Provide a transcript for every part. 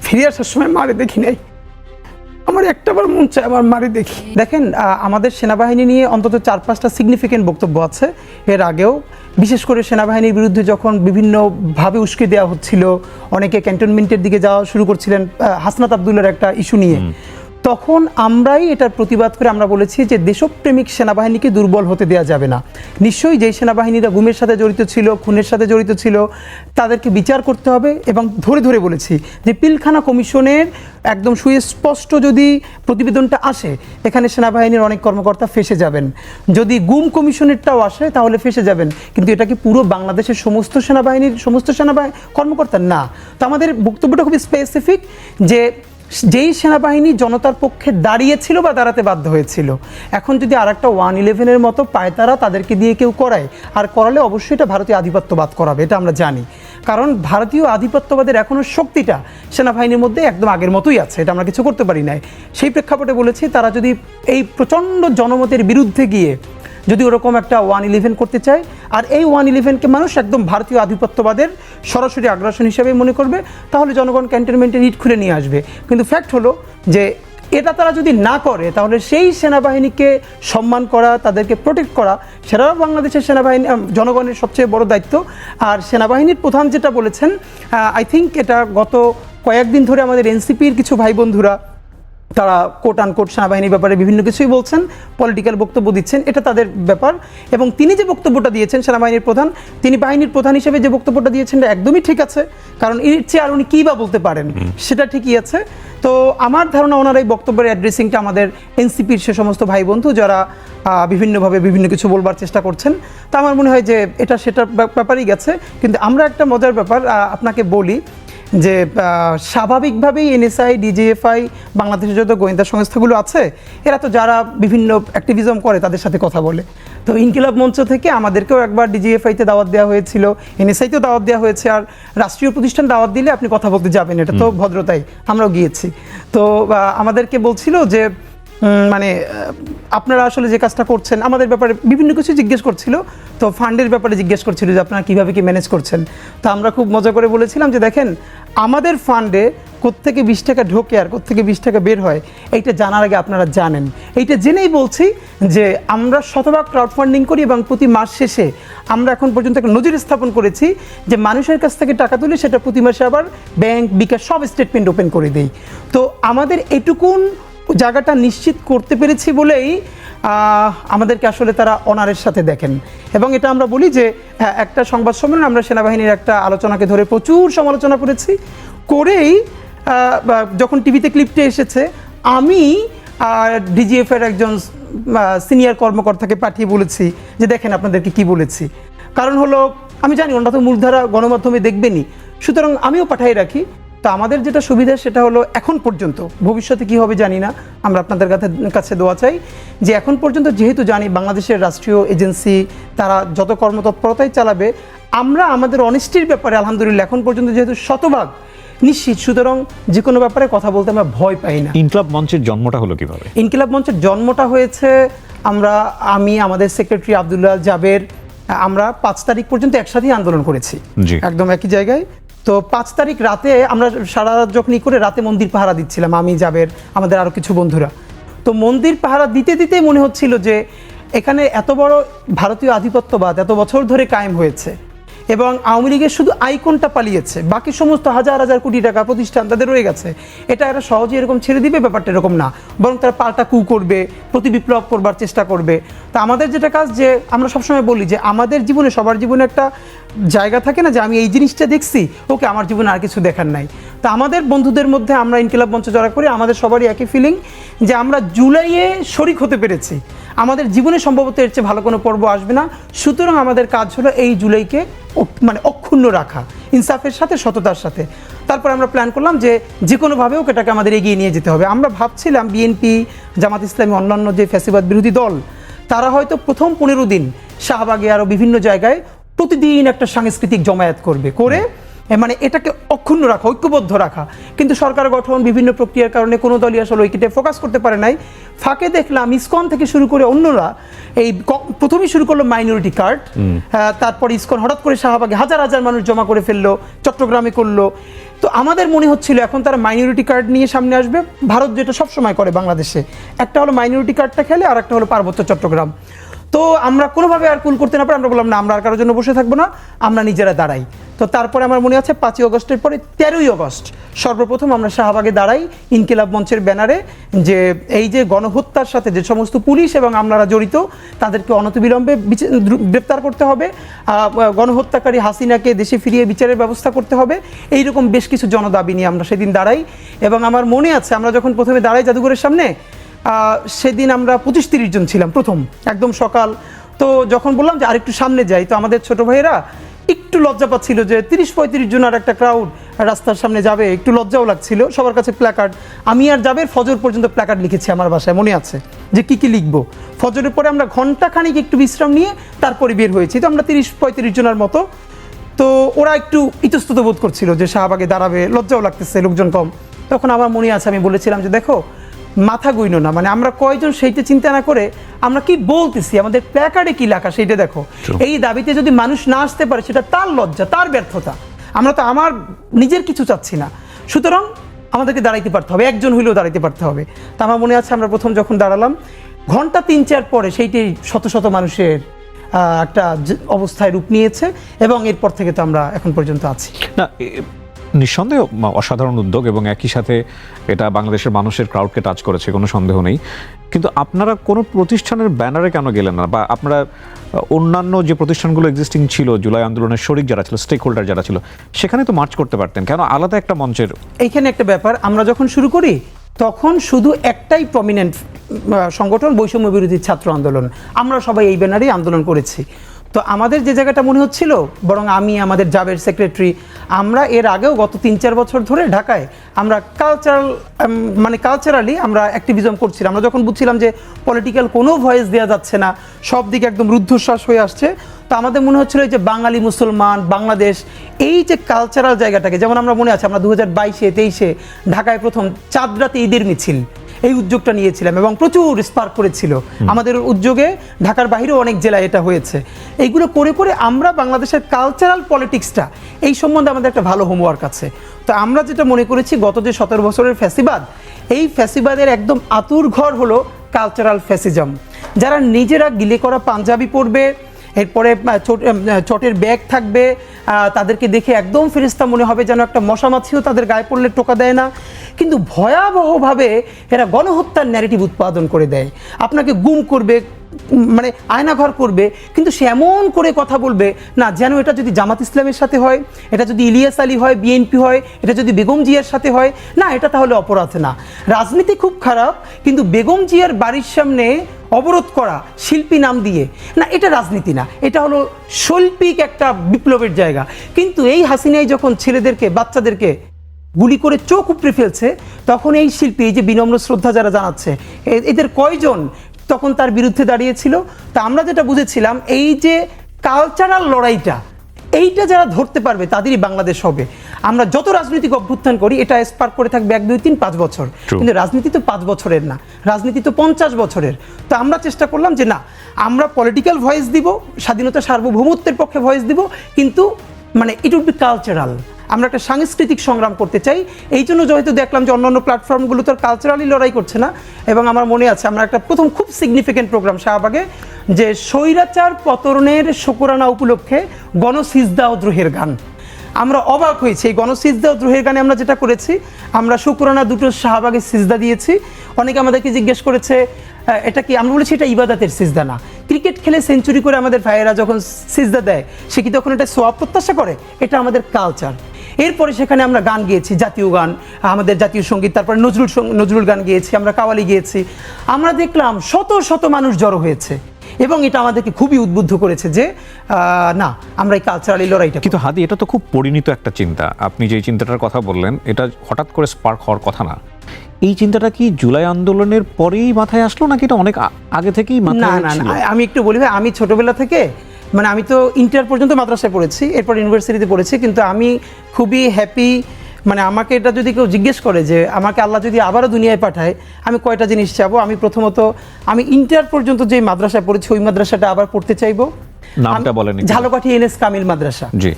ফিরে আসার সময় মারে দেখি নাই, আমার একটাবার মন চায় আমার মারে দেখি। দেখেন, আমাদের সেনাবাহিনী নিয়ে অন্তত 4-5টা সিগনিফিকেন্ট বক্তব্য আছে এর আগেও, বিশেষ করে সেনাবাহিনীর বিরুদ্ধে যখন বিভিন্নভাবে উস্কে দেওয়া হচ্ছিল, অনেকে ক্যান্টনমেন্টের দিকে যাওয়া শুরু করছিলেন হাসনাত আবদুল্লার একটা ইস্যু নিয়ে, তখন আমরাই এটার প্রতিবাদ করে আমরা বলেছি যে দেশপ্রেমিক সেনাবাহিনীকে দুর্বল হতে দেওয়া যাবে না। নিশ্চয়ই যেই সেনাবাহিনীরা গুমের সাথে জড়িত ছিল, খুনের সাথে জড়িত ছিল, তাদেরকে বিচার করতে হবে। এবং ধরে ধরে বলেছি যে পিলখানা কমিশনের একদম সুস্পষ্ট যদি প্রতিবেদনটা আসে, এখানে সেনাবাহিনীর অনেক কর্মকর্তা ফেঁসে যাবেন। যদি গুম কমিশনেরটাও আসে তাহলে ফেঁসে যাবেন, কিন্তু এটা কি পুরো বাংলাদেশের সমস্ত সেনাবাহিনীর কর্মকর্তা না। তো আমাদের বক্তব্যটা খুবই স্পেসিফিক যে যেই সেনাবাহিনী জনতার পক্ষে দাঁড়িয়েছিল বা দাঁড়াতে বাধ্য হয়েছিল, এখন যদি আর একটা 111-এর মতো পায়তারা তাদেরকে দিয়ে কেউ করায়, আর করালে অবশ্যই এটা ভারতীয় আধিপত্যবাদ করাবে, এটা আমরা জানি। কারণ ভারতীয় আধিপত্যবাদের এখনও শক্তিটা সেনাবাহিনীর মধ্যে একদম আগের মতোই আছে, এটা আমরা কিছু করতে পারি নাই। সেই প্রেক্ষাপটে বলেছি, তারা যদি এই প্রচণ্ড জনমতের বিরুদ্ধে গিয়ে যদি ওরকম একটা 111 করতে চায়, আর এই 111-কে মানুষ একদম ভারতীয় আধিপত্যবাদের সরাসরি আগ্রাসন হিসেবে মনে করবে, তাহলে জনগণ ক্যান্টনমেন্টের ইট খুলে নিয়ে আসবে। কিন্তু ফ্যাক্ট হলো যে এটা তারা যদি না করে, তাহলে সেই সেনাবাহিনীকে সম্মান করা, তাদেরকে প্রোটেক্ট করা, সেটা বাংলাদেশের সেনাবাহিনী জনগণের সবচেয়ে বড় দায়িত্ব। আর সেনাবাহিনীর প্রধান যেটা বলেছেন, আই থিঙ্ক এটা গত কয়েকদিন ধরে আমাদের এনসিপির কিছু ভাই বন্ধুরা তারা কোট আনকোট সেনাবাহিনীর ব্যাপারে বিভিন্ন কিছুই বলছেন, পলিটিক্যাল বক্তব্য দিচ্ছেন, এটা তাদের ব্যাপার। এবং তিনি যে বক্তব্যটা দিয়েছেন সেনাবাহিনীর প্রধান, তিনি বাহিনীর প্রধান হিসেবে যে বক্তব্যটা দিয়েছেন এটা একদমই ঠিক আছে, কারণ এর চেয়ে আর উনি কী বা বলতে পারেন, সেটা ঠিকই আছে। তো আমার ধারণা ওনার এই বক্তব্যের অ্যাড্রেসিংটা আমাদের এনসিপির সে সমস্ত ভাই বন্ধু যারা বিভিন্নভাবে বিভিন্ন কিছু বলবার চেষ্টা করছেন, তা আমার মনে হয় যে এটা সেটার ব্যাপারেই গেছে। কিন্তু আমরা একটা মজার ব্যাপার আপনাকে বলি যে স্বাভাবিকভাবেই এনএসআই, ডিজিএফআই, বাংলাদেশের যত গোয়েন্দা সংস্থাগুলো আছে, এরা তো যারা বিভিন্ন অ্যাক্টিভিজম করে তাদের সাথে কথা বলে। তো ইনকিলাব মঞ্চ থেকে আমাদেরকেও একবার ডিজিএফআইতে দাওয়াত দেওয়া হয়েছিল, এনএসআইতেও দাওয়াত দেওয়া হয়েছে। আর রাষ্ট্রীয় প্রতিষ্ঠান দাওয়াত দিলে আপনি কথা বলতে যাবেন, এটা তো ভদ্রতাই, আমরাও গিয়েছি। তো আমাদেরকে বলছিল যে মানে আপনারা আসলে যে কাজটা করছেন আমাদের ব্যাপারে বিভিন্ন কিছু জিজ্ঞেস করছিল, তো ফান্ডের ব্যাপারে জিজ্ঞেস করছিল যে আপনারা কীভাবে কি ম্যানেজ করছেন। তো আমরা খুব মজা করে বলেছিলাম যে দেখেন, আমাদের ফান্ডে কোত্থেকে 20 টাকা ঢোকে আর কোত্থেকে 20 টাকা বের হয়, এইটা জানার আগে আপনারা জানেন। এইটা জেনেই বলছি যে আমরা শতভাগ ক্রাউড ফান্ডিং করি এবং প্রতি মাস শেষে আমরা এখন পর্যন্ত একটা নজির স্থাপন করেছি যে মানুষের কাছ থেকে টাকা তুলে সেটা প্রতি মাসে আবার ব্যাংক, বিকাশ সব স্টেটমেন্ট ওপেন করে দেই। তো আমাদের এটুকুন জায়গাটা নিশ্চিত করতে পেরেছি বলেই আমাদেরকে আসলে তারা অনারের সাথে দেখেন। এবং এটা আমরা বলি যে একটা সংবাদ সম্মেলনে আমরা সেনাবাহিনীর একটা আলোচনাকে ধরে প্রচুর সমালোচনা করেই যখন টিভিতে ক্লিপটা এসেছে, আমি ডিজিএফের একজন সিনিয়র কর্মকর্তাকে পাঠিয়ে বলেছি যে দেখেন আপনাদেরকে কি বলেছি। কারণ হলো আমি জানি ওনারা তো মূলধারা গণমাধ্যমে দেখবেনই, সুতরাং আমিও পাঠিয়ে রাখি। তো আমাদের যেটা সুবিধা সেটা হলো এখন পর্যন্ত, ভবিষ্যতে কি হবে জানি না, আমরা আপনাদের কাছে দোয়া চাই যে এখন পর্যন্ত যেহেতু জানি বাংলাদেশের রাষ্ট্রীয় এজেন্সি তারা যত কর্মতৎপরতাই চালাবে, আমরা আমাদের অনেস্টির ব্যাপারে আলহামদুলিল্লাহ এখন পর্যন্ত যেহেতু শতভাগ নিশ্চিত, সুতরাং যে কোনো ব্যাপারে কথা বলতে আমরা ভয় পাই না। ইনকিলাব মঞ্চের জন্মটা হলো কিভাবে? ইনকিলাব মঞ্চের জন্মটা হয়েছে আমি আমাদের সেক্রেটারি আব্দুল্লাহ জাবের, আমরা 5 তারিখ পর্যন্ত একসাথেই আন্দোলন করেছি, একদম একই জায়গায়। তো 5 তারিখ রাতে আমরা সারা রাত যখনই করে রাতে মন্দির পাহারা দিচ্ছিলাম, আমি জাবের, আমাদের আরও কিছু বন্ধুরা। তো মন্দির পাহারা দিতে দিতেই মনে হচ্ছিল যে এখানে এত বড় ভারতীয় আধিপত্যবাদ এত বছর ধরে কায়েম হয়েছে এবং আওয়ামী লীগের শুধু আইকনটা পালিয়েছে, বাকি সমস্ত হাজার হাজার কোটি টাকা প্রতিষ্ঠান তাদের রয়ে গেছে। এটা এরা সহজে এরকম ছেড়ে দিবে, ব্যাপারটা এরকম না, বরং তারা পাল্টা কু করবে, প্রতি বিপ্লব করবার চেষ্টা করবে। তা আমাদের যেটা কাজ, যে আমরা সবসময় বলি যে আমাদের জীবনে, সবার জীবনে একটা জায়গা থাকে না যে আমি এই জিনিসটা দেখছি, ওকে আমার জীবনে আর কিছু দেখার নাই। তা আমাদের বন্ধুদের মধ্যে আমরা ইনকিলাব মঞ্চ জড়া করি, আমাদের সবারই একই ফিলিং যে আমরা জুলাইয়ে শরিক হতে পেরেছি, আমাদের জীবনে সম্ভবত এর চেয়ে ভালো কোনো পর্ব আসবে না। সুতরাং আমাদের কাজ হলো এই জুলাইকে মানে অক্ষুণ্ণ রাখা, ইনসাফের সাথে, সততার সাথে। তারপর আমরা প্ল্যান করলাম যে কোনোভাবেও এটাকে আমাদের এগিয়ে নিয়ে যেতে হবে। আমরা ভাবছিলাম বিএনপি, জামাত ইসলামী, অন্যান্য যে ফ্যাসিবাদ বিরোধী দল, তারা হয়তো প্রথম 15 দিন শাহবাগে আরও বিভিন্ন জায়গায় প্রতিদিন একটা সাংস্কৃতিক জমায়েত করে মানে এটাকে অক্ষুণ্ণ রাখা, ঐক্যবদ্ধ রাখা। কিন্তু সরকার গঠন, বিভিন্ন প্রক্রিয়ার কারণে কোনো দলই আসলে ঐক্যতে ফোকাস করতে পারে নাই। ফাঁকে দেখলাম ইসকন থেকে শুরু করে অন্যরা এই প্রথমেই শুরু করলো মাইনরিটি কার্ড, তারপর ইসকন হঠাৎ করে শাহবাগে হাজার হাজার মানুষ জমা করে ফেললো, চট্টগ্রামে করলো। তো আমাদের মনে হচ্ছিল এখন তারা মাইনরিটি কার্ড নিয়ে সামনে আসবে, ভারত যেটা সবসময় করে বাংলাদেশে, একটা হলো মাইনরিটি কার্ডটা খেলে আর একটা হলো পার্বত্য চট্টগ্রাম। তো আমরা কোনোভাবে আর কুল করতে না পারে আমরা বললাম না, আমরা আর কারোর জন্য বসে থাকবো না, আমরা নিজেরা দাঁড়াই। তো তারপরে আমার মনে আছে 5ই অগস্টের পরে 13ই অগস্ট সর্বপ্রথম আমরা শাহবাগে দাঁড়াই ইনকিলাব মঞ্চের ব্যানারে, যে এই যে গণহত্যার সাথে যে সমস্ত পুলিশ এবং আমলারা জড়িত তাদেরকে অনতিবিলম্বে গ্রেপ্তার করতে হবে, গণহত্যাকারী হাসিনাকে দেশে ফিরিয়ে বিচারের ব্যবস্থা করতে হবে, এইরকম বেশ কিছু জনদাবি নিয়ে আমরা সেদিন দাঁড়াই। এবং আমার মনে আছে আমরা যখন প্রথমে দাঁড়াই জাদুঘরের সামনে, সেদিন আমরা 25-30 জন ছিলাম প্রথম একদম সকাল। তো যখন বললাম যে আরেকটু সামনে যাই, তো আমাদের ছোট ভাইয়েরা একটু লজ্জা পাচ্ছিল যে 30-35 জন আর একটা ক্রাউড রাস্তার সামনে যাবে, একটু লজ্জাও লাগছিল। সবার কাছে প্ল্যাকার্ড, আমি আর জাবের ফজর পর্যন্ত প্ল্যাকার্ড লিখেছি আমার বাসায়, মনে আছে যে কি কি লিখবো। ফজরের পরে আমরা ঘন্টাখানিক একটু বিশ্রাম নিয়ে তারপরে বের হয়েছি। তো আমরা 30-35 জনের মতো। তো ওরা একটু ইতস্তত বোধ করছিল যে শাহবাগে দাঁড়াবে, লজ্জাও লাগতেছে, লোকজন কম। তখন আমার মনে আছে আমি বলেছিলাম যে দেখো মাথা গুইন না, মানে আমরা কয়জন সেইটা চিন্তা না করে আমরা কি বলতেছি, আমাদের প্ল্যাকার্ডে কি লেখা সেইটা দেখো। এই দাবিতে যদি মানুষ না আসতে পারে সেটা তার লজ্জা, তার ব্যর্থতা। আমরা তো আমার নিজের কিছু চাচ্ছি না, সুতরাং আমাদেরকে দাঁড়াইতে পারতে হবে, একজন হইলেও দাঁড়াইতে পারতে হবে। তা আমার মনে আছে আমরা প্রথম যখন দাঁড়ালাম ঘন্টা 3-4 পরে সেইটাই শত শত মানুষের একটা অবস্থায় রূপ নিয়েছে এবং এরপর থেকে তো আমরা এখন পর্যন্ত আছি। না, নিঃসন্দেহ অসাধারণ উদ্যোগ এবং একই সাথে এটা বাংলাদেশের মানুষের ক্রাউডকে টাচ করেছে, কোনো সন্দেহ নেই। কিন্তু আপনারা কোনো প্রতিষ্ঠানের ব্যানারে কেন গেলেন না, বা আপনারা অন্যান্য যে প্রতিষ্ঠানগুলো এক্সিস্টিং ছিল, জুলাই আন্দোলনের শরিক যারা ছিল, স্টেক হোল্ডার যারা ছিল, সেখানে তো মার্চ করতে পারতেন, কেন আলাদা একটা মঞ্চের? এইখানে একটা ব্যাপার, আমরা যখন শুরু করি তখন শুধু একটাই প্রমিনেন্ট সংগঠন, বৈষম্য বিরোধী ছাত্র আন্দোলন, আমরা সবাই এই ব্যানারেই আন্দোলন করেছি। তো আমাদের যে জায়গাটা মনে হচ্ছিল, বরং আমি, আমাদের জাবের সেক্রেটারি, আমরা এর আগেও গত 3-4 বছর ধরে ঢাকায় আমরা কালচারালি আমরা অ্যাক্টিভিজম করছিলাম। আমরা যখন বুঝছিলাম যে পলিটিক্যাল কোনো ভয়েস দেওয়া যাচ্ছে না, সব দিকে একদম রুদ্ধশ্বাস হয়ে আসছে, তো আমাদের মনে হচ্ছিল যে বাঙালি মুসলমান বাংলাদেশ, এই যে কালচারাল জায়গাটাকে, যেমন আমরা মনে আছে আমরা 2022-23 ঢাকায় প্রথম চাঁদ রাতে ঈদের মিছিল, এই উদ্যোগটা নিয়েছিলাম এবং প্রচুর স্পার্ক করেছিল আমাদের উদ্যোগে। ঢাকার বাইরেও অনেক জেলায় এটা হয়েছে। এইগুলো করে করে আমরা বাংলাদেশের কালচারাল পলিটিক্সটা, এই সম্বন্ধে আমাদের একটা ভালো হোমওয়ার্ক আছে। তো আমরা যেটা মনে করেছি গত যে 17 বছরের ফ্যাসিবাদ, এই ফ্যাসিবাদের একদম আতুর ঘর হলো কালচারাল ফ্যাসিজম। যারা নিজেরা গিলে করা পাঞ্জাবি পরবে, এরপরে চটের ব্যাগ থাকবে, তাদেরকে দেখে একদম ফেরেশতা মনে হবে, যেন একটা মশা মাছিও তাদের গায়ে পড়লে টোকা দেয় না, কিন্তু ভয়াবহভাবে এরা গণহত্যার ন্যারেটিভ উৎপাদন করে দেয়। আপনাকে গুম করবে, মানে আয়নাঘর করবে, কিন্তু সে এমন করে কথা বলবে না যেন এটা যদি জামাত ইসলামের সাথে হয়, এটা যদি ইলিয়াস আলী হয়, বিএনপি হয়, এটা যদি বেগম জিয়ার সাথে হয়, না এটা তাহলে অপরাধ না। রাজনীতি খুব খারাপ, কিন্তু বেগম জিয়ার বাড়ির সামনে অবরোধ করা শিল্পী নাম দিয়ে, না এটা রাজনীতি না, এটা হলো শৈল্পিক একটা বিপ্লবের জায়গা। কিন্তু এই হাসিনাই যখন ছেলেদেরকে, বাচ্চাদেরকে গুলি করে চোখ উপড়ে ফেলছে, তখন এই শিল্পী, এই যে বিনম্র শ্রদ্ধা যারা জানাচ্ছে, এদের কয়জন তখন তার বিরুদ্ধে দাঁড়িয়েছিল? তা আমরা যেটা বুঝেছিলাম, এই যে কালচারাল লড়াইটা, এইটা যারা ধরতে পারবে তাদেরই বাংলাদেশ হবে। আমরা যত রাজনৈতিক অভ্যুত্থান করি, এটা স্পার্ক করে থাকবে 1, 2, 3, 5 বছর, কিন্তু রাজনীতি তো 5 বছরের না, রাজনীতি তো 50 বছরের। তো আমরা চেষ্টা করলাম যে না, আমরা পলিটিক্যাল ভয়েস দিব, স্বাধীনতা সার্বভৌমত্বের পক্ষে ভয়েস দিব, কিন্তু মানে ইট উড বি কালচারাল। আমরা একটা সাংস্কৃতিক সংগ্রাম করতে চাই। এই জন্য যেহেতু দেখলাম যে অন্যান্য প্ল্যাটফর্মগুলো তো কালচারালি লড়াই করছে না, এবং আমার মনে আছে আমরা একটা প্রথম খুব সিগনিফিকেন্ট প্রোগ্রাম শাহবাগে, যে স্বৈরাচার পতনের শুকরানা উপলক্ষে গণসিজদা ও দ্রোহের গান। আমরা অবাক হয়েছি, এই গণসিজদা ও দ্রোহের গানে আমরা যেটা করেছি, আমরা শুকরানা দুটো শাহবাগে সিজদা দিয়েছি। অনেকে আমাদেরকে জিজ্ঞেস করেছে এটা কি, আমরা বলেছি এটা ইবাদতের সিজদা না। ক্রিকেট খেলে সেঞ্চুরি করে আমাদের ভাইয়েরা যখন সিজদা দেয়, সে কি তখন এটা সোয়াব প্রত্যাশা করে? এটা আমাদের কালচার। এরপরে সেখানে আমরা গান গিয়েছি, জাতীয় গান, আমাদের জাতীয় সঙ্গীত, তারপরে নজরুল গান গিয়েছি, আমরা কাওয়ালি গিয়েছি। আমরা দেখলাম শত শত মানুষ জড়ো হয়েছে, এবং এটা আমাদেরকে খুবই উদ্বুদ্ধ করেছে যে না, আমরা এই কালচারালি লড়াইটা। কিন্তু হাদি, এটা তো খুব পরিণত একটা চিন্তা। আপনি যে চিন্তাটার কথা বললেন, এটা হঠাৎ করে স্পার্ক হওয়ার কথা না। এই চিন্তাটা কি জুলাই আন্দোলনের পরেই মাথায় আসলো, নাকি এটা অনেক আগে থেকেই মাথায়? না, আমি একটু বলি ভাই, আমি ছোটবেলা থেকে, মানে আমি তো ইন্টার পর্যন্ত মাদ্রাসায় পড়েছি, এরপর ইউনিভার্সিটিতে পড়েছি, কিন্তু আমি খুবই হ্যাপি। মানে আমাকে এটা যদি কেউ জিজ্ঞেস করে যে আমাকে আল্লাহ যদি আবারও দুনিয়ায় পাঠায়, আমি কয়টা জিনিস চাবো? আমি প্রথমত, আমি ইন্টার পর্যন্ত যে মাদ্রাসায় পড়েছি ওই মাদ্রাসাটা আবার পড়তে চাইবো, নামটা বলেন একটু। ঝালকাঠি এনএস কামিল মাদ্রাসা। জি।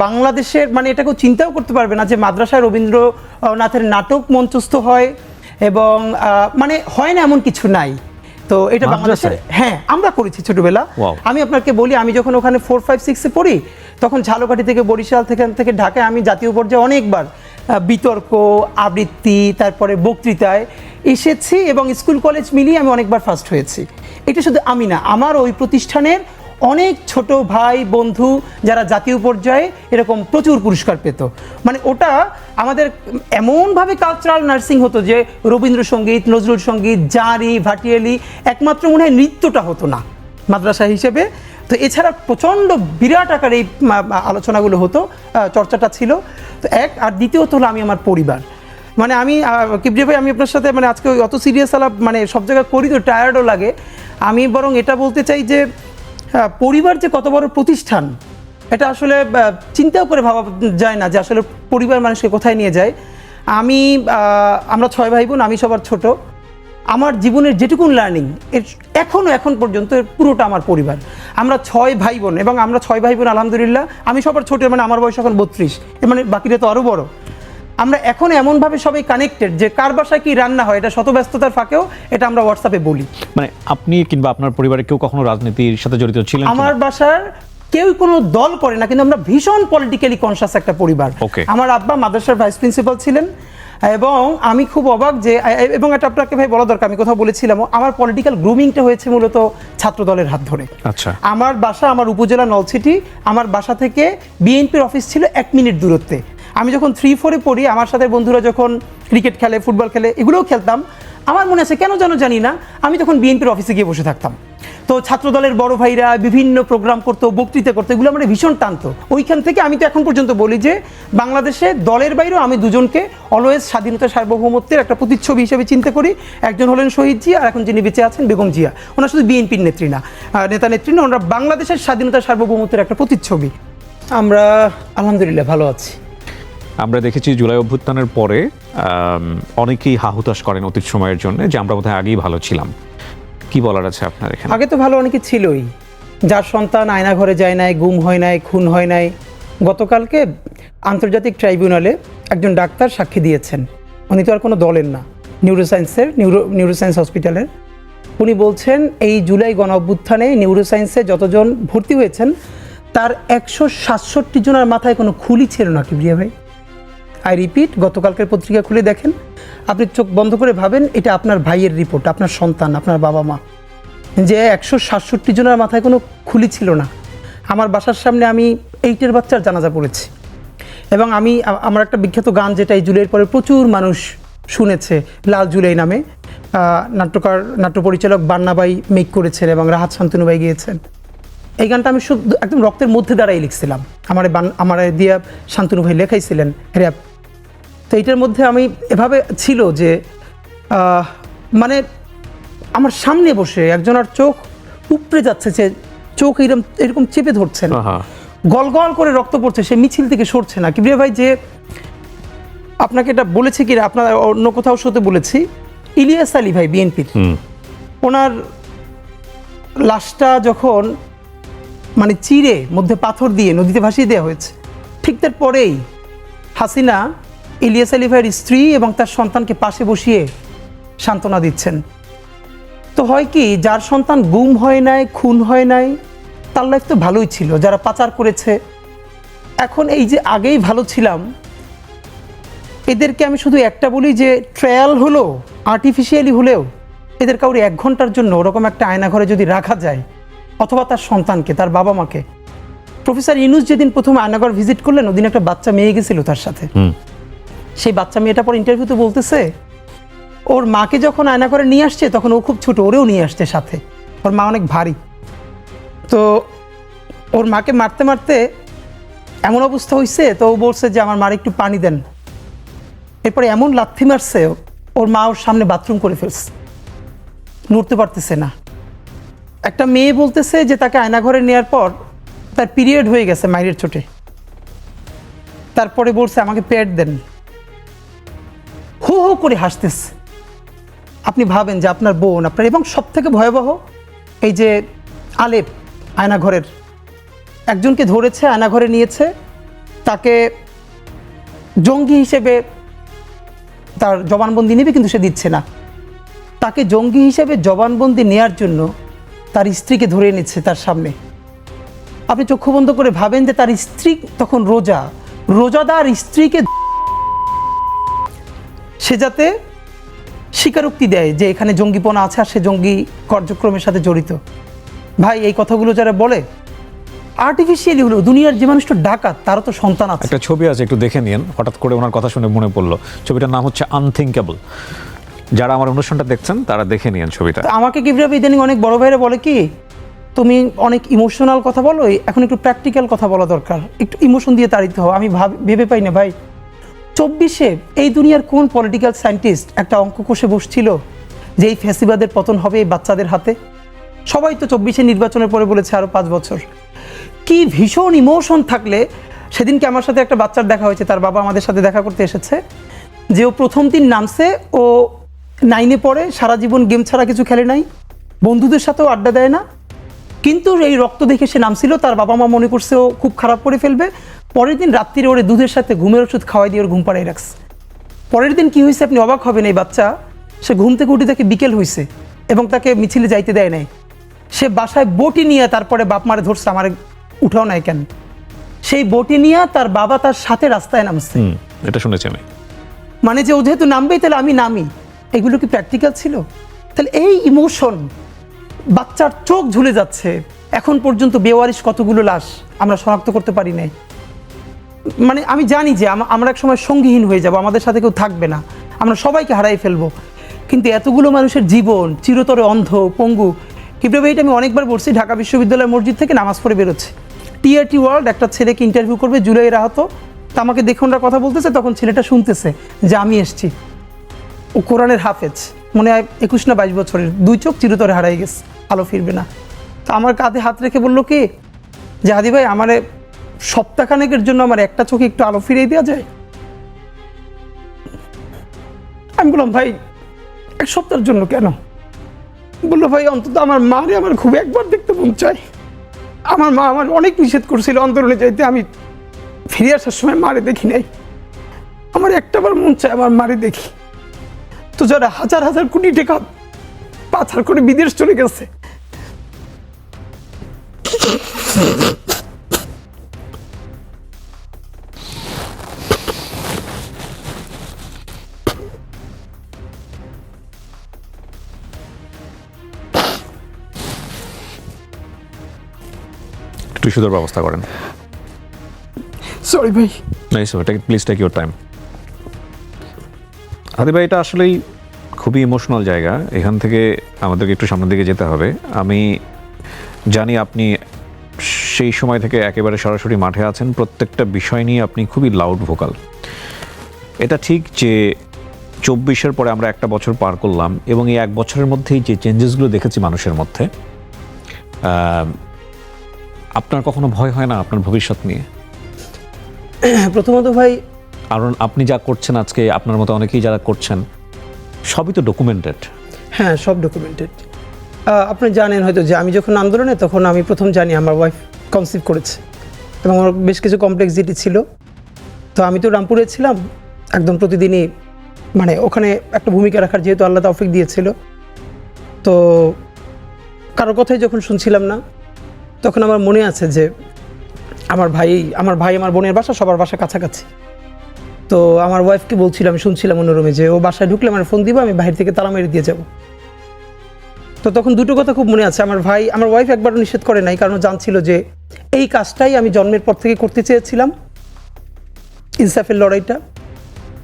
বাংলাদেশের মানে এটা কেউ চিন্তাও করতে পারবে না যে মাদ্রাসায় রবীন্দ্রনাথের নাটক মঞ্চস্থ হয় এবং মানে হয় না এমন কিছু নাই। তো এটা বাংলাদেশের, হ্যাঁ আমরা করেছি ছোটবেলা। আমি আপনাকে বলি, আমি যখন ওখানে 4, 5, 6-এ পড়ি তখন ঝালকাঠি থেকে বরিশাল থেকে ঢাকায় আমি জাতীয় পর্যায়ে অনেকবার বিতর্ক, আবৃত্তি, তারপরে বক্তৃতায় এসেছি এবং স্কুল কলেজ মিলিয়ে আমি অনেকবার ফার্স্ট হয়েছি। এটা শুধু আমি না, আমার ওই প্রতিষ্ঠানের অনেক ছোট ভাই বন্ধু যারা জাতীয় পর্যায়ে এরকম প্রচুর পুরস্কার পেত। মানে ওটা আমাদের এমনভাবে কালচারাল নার্সিং হতো যে রবীন্দ্রসঙ্গীত, নজরুল সঙ্গীত, জারি, ভাটিয়ালি, একমাত্র মনে হয় নৃত্যটা হতো না মাদ্রাসা হিসেবে। তো এছাড়া প্রচণ্ড বিরাট আকারে এই আলোচনাগুলো হতো, চর্চাটা ছিল। তো আর দ্বিতীয়ত হলো আমি আমার পরিবার, মানে আমি কিবরিয়া ভাই, আমি আপনার সাথে মানে আজকে অত সিরিয়াস আলাপ মানে সব জায়গায় করি তো টায়ার্ডও লাগে। আমি বরং এটা বলতে চাই যে পরিবার যে কত বড় প্রতিষ্ঠান এটা আসলে চিন্তাও করে ভাবা যায় না যে আসলে পরিবার মানুষকে কোথায় নিয়ে যায়। আমরা 6 ভাই বোন, আমি সবার ছোট। আমার জীবনের যেটুকুন লার্নিং এখন পর্যন্ত পুরোটা আমার পরিবার। আমরা 6 ভাই বোন এবং আমরা 6 ভাই বোন আলহামদুলিল্লাহ। আমি সবার ছোট, মানে আমার বয়স এখন 32, মানে বাকিরা তো আরও বড়। আমরা এখন এমনভাবে সবাই কানেক্টেড যে কার বাসায় কি রান্না হয় এটা শত ব্যস্ততার ফাঁকেও এটা আমরা হোয়াটসঅ্যাপে বলি। মানে আপনি কিংবা আপনার পরিবারে কেউ কখনো রাজনীতির সাথে জড়িত ছিলেন? আমার বাসার কেউ কোনো দল করে না, কিন্তু আমরা ভীষণ পলিটিক্যালি কনসাস একটা পরিবার। আমার আব্বা মাদ্রাসার ভাইস প্রিন্সিপাল ছিলেন এবং আমি খুব অবাক যে, এবং এটা আপনাকে ভাই বলা দরকার, আমি কোথাও বলেছিলাম আমার পলিটিক্যাল গ্রুমিংটা হয়েছে মূলত ছাত্র দলের হাত ধরে। আচ্ছা। আমার বাসা, আমার উপজেলা নলছিটি, আমার বাসা থেকে বিএনপির অফিস ছিল 1 মিনিট দূরত্বে। আমি যখন 3-4-এ পড়ি, আমার সাথে বন্ধুরা যখন ক্রিকেট খেলে, ফুটবল খেলে, এগুলোও খেলতাম। আমার মনে আছে কেন যেন জানি না, আমি তখন বিএনপির অফিসে গিয়ে বসে থাকতাম। তো ছাত্র দলের বড় ভাইরা বিভিন্ন প্রোগ্রাম করতো, বক্তৃতা করতো, এগুলো আমার ভীষণ টানতো। ওইখান থেকে আমি তো এখন পর্যন্ত বলি যে বাংলাদেশে দলের বাইরেও আমি দুজনকে অলওয়েজ স্বাধীনতা সার্বভৌমত্বের একটা প্রতিচ্ছবি হিসেবে চিন্তা করি। একজন হলেন শহীদ জিয়া, আর এখন যিনি বেঁচে আছেন বেগম জিয়া। ওনারা শুধু বিএনপির নেত্রী না, নেতা নেত্রী না, ওনারা বাংলাদেশের স্বাধীনতা সার্বভৌমত্বের একটা প্রতিচ্ছবি। আমরা আলহামদুলিল্লাহ ভালো আছি। আমরা দেখেছি জুলাই অভ্যুত্থানের পরে অনেকেই হাহুতাশ করেন অতীত সময়ের জন্য যে আমরা বোধহয় আগেই ভালো ছিলাম। কি বলার আছে আপনার এখানে? আগে তো ভালো অনেকে ছিলই, যার সন্তান আয়না ঘরে যায় নাই, গুম হয় নাই, খুন হয় নাই। গতকালকে আন্তর্জাতিক ট্রাইব্যুনালে একজন ডাক্তার সাক্ষী দিয়েছেন, উনি তো আর কোনো দলের না, নিউরোসায়েন্স হসপিটালের। উনি বলছেন এই জুলাই গণ অভ্যুত্থানে নিউরোসায়েন্সে যতজন ভর্তি হয়েছেন তার 167 জনের মাথায় কোনো খুলি ছিল না। কিবরিয়া ভাই, আই রিপিট, গতকালকের পত্রিকা খুলে দেখেন, আপনি চোখ বন্ধ করে ভাবেন এটা আপনার ভাইয়ের রিপোর্ট, আপনার সন্তান, আপনার বাবা মা, যে 167 জনের মাথায় কোনো খুলি ছিল না। আমার বাসার সামনে আমি 8-এর বাচ্চার জানাজা পড়েছি এবং আমার একটা বিখ্যাত গান যেটা এই জুলাইয়ের পরে প্রচুর মানুষ শুনেছে, লাল জুলাই নামে, নাট্য পরিচালক বান্নাবাই মেক করেছেন এবং রাহাত শান্তনু ভাই গিয়েছেন। এই গানটা আমি শুধু একদম রক্তের মধ্যে দাঁড়াই লিখছিলাম, আমার দিয়া শান্তনু ভাই লেখাইছিলেন র্যাপ। তো এইটার মধ্যে আমি এভাবে ছিল যে মানে আমার সামনে বসে একজনের চোখ উপড়ে যাচ্ছে, যে চোখ এরকম চেপে ধরছেন, গল গল করে রক্ত পড়ছে, সে মিছিল থেকে সরছে না। কিবরিয়া ভাই, যে আপনাকে এটা বলেছে কি আপনার অন্য কোথাও শোতে বলেছি, ইলিয়াস আলী ভাই বিএনপির, ওনার লাশটা যখন মানে চিরে মধ্যে পাথর দিয়ে নদীতে ভাসিয়ে দেওয়া হয়েছে, ঠিক তার পরেই হাসিনা ইলিয়াস আলী ভাইয়ের স্ত্রী এবং তার সন্তানকে পাশে বসিয়ে সান্ত্বনা দিচ্ছেন। তো হয় কি, যার সন্তান গুম হয় নাই, খুন হয় নাই, তার লাইফ তো ভালোই ছিল। যারা পাচার করেছে, এখন এই যে আগেই ভালো ছিলাম, এদেরকে আমি শুধু একটা বলি যে ট্রায়াল হলো, আর্টিফিশিয়ালি হলেও এদের কাউরে 1 ঘন্টার জন্য ওরকম একটা আয়নাঘরে যদি রাখা যায়, অথবা তার সন্তানকে, তার বাবা মাকে। প্রফেসর ইউনূস যেদিন প্রথম আয়নাঘর ভিজিট করলেন, ওদিন একটা বাচ্চা মেয়ে গেছিল তার সাথে। সেই বাচ্চা মেয়েটা পর ইন্টারভিউতে বলতেছে, ওর মাকে যখন আয়নাঘরে নিয়ে আসছে তখন ও খুব ছোট, ওরেও নিয়ে আসছে সাথে, ওর মা অনেক ভারী। তো ওর মাকে মারতে মারতে এমন অবস্থা হয়েছে, তো ও বলছে যে আমার মার একটু পানি দেন। এরপরে এমন লাথি মারছে, ওর মা ওর সামনে বাথরুম করে ফেলছে, নড়তে পারতেছে না। একটা মেয়ে বলতেছে যে তাকে আয়নাঘরে নেওয়ার পর তার পিরিয়ড হয়ে গেছে মায়ের চোটে, তারপরে বলছে আমাকে প্যাড দেন, হো হো করে হাসতেছে। আপনি ভাবেন যে আপনার বোন, আপনার, এবং সব থেকে ভয়াবহ এই যে আলেপ আয়নাঘরের একজনকে ধরেছে, আয়নাঘরে নিয়েছে, তাকে জঙ্গি হিসেবে তার জবানবন্দি নেবে, কিন্তু সে দিচ্ছে না। তাকে জঙ্গি হিসেবে জবানবন্দি নেয়ার জন্য তার স্ত্রীকে ধরে এনেছে তার সামনে। আপনি চক্ষু বন্ধ করে ভাবেন যে তার স্ত্রী তখন রোজাদার স্ত্রীকে সে যাতে স্বীকারোক্তি দেয় যে এখানে জঙ্গিপনা আছে আর সে জঙ্গি কার্যক্রমের সাথে জড়িত। ভাই, এই কথাগুলো যারা বলে আর্টিফিশিয়ালি হলো, দুনিয়ার যে মানুষটা ডাকাত তারও তো সন্তান আছে। একটা ছবি আছে, একটু দেখে নিন। হঠাৎ করে ওনার কথা শুনে মনে পড়লো, ছবিটার নাম হচ্ছে আনথিঙ্কেবল। যারা আমার অনুষ্ঠানটা দেখছেন তারা দেখে নিন ছবিটা। আমাকে কিভাবে ইদানিং অনেক বড় ভাইরা বলে কি, তুমি অনেক ইমোশনাল কথা বলো, এখন একটু প্র্যাকটিক্যাল কথা বলা দরকার, একটু ইমোশন দিয়ে তাড়িত হও। আমি ভেবে পাই না ভাই, 24-এ এই দুনিয়ার কোন পলিটিক্যাল সায়েন্টিস্ট একটা অঙ্ক কষে বসছিল যে এই ফ্যাসিবাদের পতন হবে এই বাচ্চাদের হাতে? সবাই তো 24-এ নির্বাচনের পরে বলেছে আরও 5 বছর। কি ভীষণ ইমোশন থাকলে, সেদিনকে আমার সাথে একটা বাচ্চার দেখা হয়েছে, তার বাবা আমাদের সাথে দেখা করতে এসেছে, যে ও প্রথম দিন নামছে, ও 9-এ পড়ে, সারা জীবন গেম ছাড়া কিছু খেলে নাই, বন্ধুদের সাথেও আড্ডা দেয় না, কিন্তু এই রক্ত দেখে সে নামছিল। তার বাবা মা মনে করছে ও খুব খারাপ করে ফেলবে। পরের দিন রাত্রিরে ওরে দুধের সাথে ঘুমের ওষুধ খাওয়াই দিয়ে ওর ঘুম পাড়াই রাখছে। পরের দিন কি হয়েছে আপনি অবাক হবেন, এই বাচ্চা সে ঘুম থেকে উঠে তাকে বিকেল হয়েছে এবং তাকে মিছিলে যাইতে দেয় নাই। সে বাসায় বটি নিয়ে তারপরে বাপ মারে ধরছে, আমার উঠাও নাই কেন, সেই বটি নিয়ে তার বাবা তার সাথে রাস্তায় নামছে। এটা শুনেছি আমি। মানে যে ও যেহেতু নামবেই তাহলে আমি নামি, এগুলো কি প্র্যাকটিক্যাল ছিল? তাহলে এই ইমোশন, বাচ্চার চোখ ঝুলে যাচ্ছে। এখন পর্যন্ত বেওয়ারিশ কতগুলো লাশ আমরা শনাক্ত করতে পারি নাই। মানে আমি জানি যে আমরা এক সময় সঙ্গীহীন হয়ে যাব, আমাদের সাথে কেউ থাকবে না, আমরা সবাইকে হারাই ফেলবো, কিন্তু এতগুলো মানুষের জীবন চিরতরে অন্ধ পঙ্গু। কিভাবে এটা আমি অনেকবার বলছি, ঢাকা বিশ্ববিদ্যালয় মসজিদ থেকে নামাজ পড়ে বেরোচ্ছে, টিআরটি ওয়ার্ল্ড একটা ছেলেকে ইন্টারভিউ করবে, জুলাইয়ের আহত, তা আমাকে দেখে ওনারা কথা বলতেছে, তখন ছেলেটা শুনতেছে যে আমি এসছি। ও কোরআনের হাফেজ, মনে হয় 21 না 22 বছরের, 2 চোখ চিরতরে হারাই গেছে, আলো ফিরবে না। তো আমার কাঁধে হাত রেখে বললো কি যে হাদি ভাই, আমার সপ্তাহখানেকের জন্য আমার একটা চোখে একটু আলো ফিরিয়ে দেওয়া যায়? আমি বললাম ভাই 1 সপ্তাহের জন্য কেন? বললো ভাই অন্তত আমার মারে আমার খুব একবার দেখতে মন চায়। আমার মা আমার অনেক নিষেধ করছিল অন্তরণে যাইতে, আমি ফিরে আসার সময় মারে দেখি নাই, আমার একটাবার মন চায় আমার মারে দেখি। তো যারা হাজার হাজার কোটি টাকা পাচার করে বিদেশ চলে গেছে, টিস্যুদের ব্যবস্থা করেন। সরি ভাই। Nice, please take your time. Hadi ভাই, এটা আসলেই খুবই ইমোশনাল জায়গা, এখান থেকে আমাদেরকে একটু সামনের দিকে যেতে হবে। আমি জানি আপনি সেই সময় থেকে একেবারে সরাসরি মাঠে আছেন, প্রত্যেকটা বিষয় নিয়ে আপনি খুবই লাউড ভোকাল। এটা ঠিক যে 24-এর পরে আমরা একটা বছর পার করলাম এবং এই 1 বছরের মধ্যেই যে চেঞ্জেসগুলো দেখেছি মানুষের মধ্যে, আপনার কখনো ভয় হয় না আপনার ভবিষ্যৎ নিয়ে? প্রথমত ভাই, কারণ আপনি যা করছেন আজকে, আপনার মতো অনেকেই যারা করছেন, সবই তো ডকুমেন্টেড। হ্যাঁ, সব ডকুমেন্টেড। আপনি জানেন হয়তো যে আমি যখন আন্দোলনে, তখন আমি প্রথম জানি আমার ওয়াইফ কনসিভ করেছে এবং আমার বেশ কিছু কমপ্লেক্সিটি ছিল। তো আমি তো রামপুরে ছিলাম, একদম প্রতিদিনই মানে ওখানে একটা ভূমিকা রাখার যেহেতু আল্লাহ তৌফিক দিয়েছিল, তো কারোর কথাই যখন শুনছিলাম না, তখন আমার মনে আছে যে আমার ভাই আমার বোনের বাসা, সবার বাসা কাছাকাছি। তো আমার ওয়াইফকে বলছিলাম, আমি শুনছিলাম অন্য রুমে, যে ও বাসায় ঢুকলে আমার ফোন দিব, আমি বাহির থেকে তালা মেরে দিয়ে যাব। তো তখন দুটো কথা খুব মনে আছে, আমার ওয়াইফ একবারও নিষেধ করে নাই, কারণ জানছিল যে এই কাজটাই আমি জন্মের পর থেকে করতে চেয়েছিলাম, ইনসাফের লড়াইটা।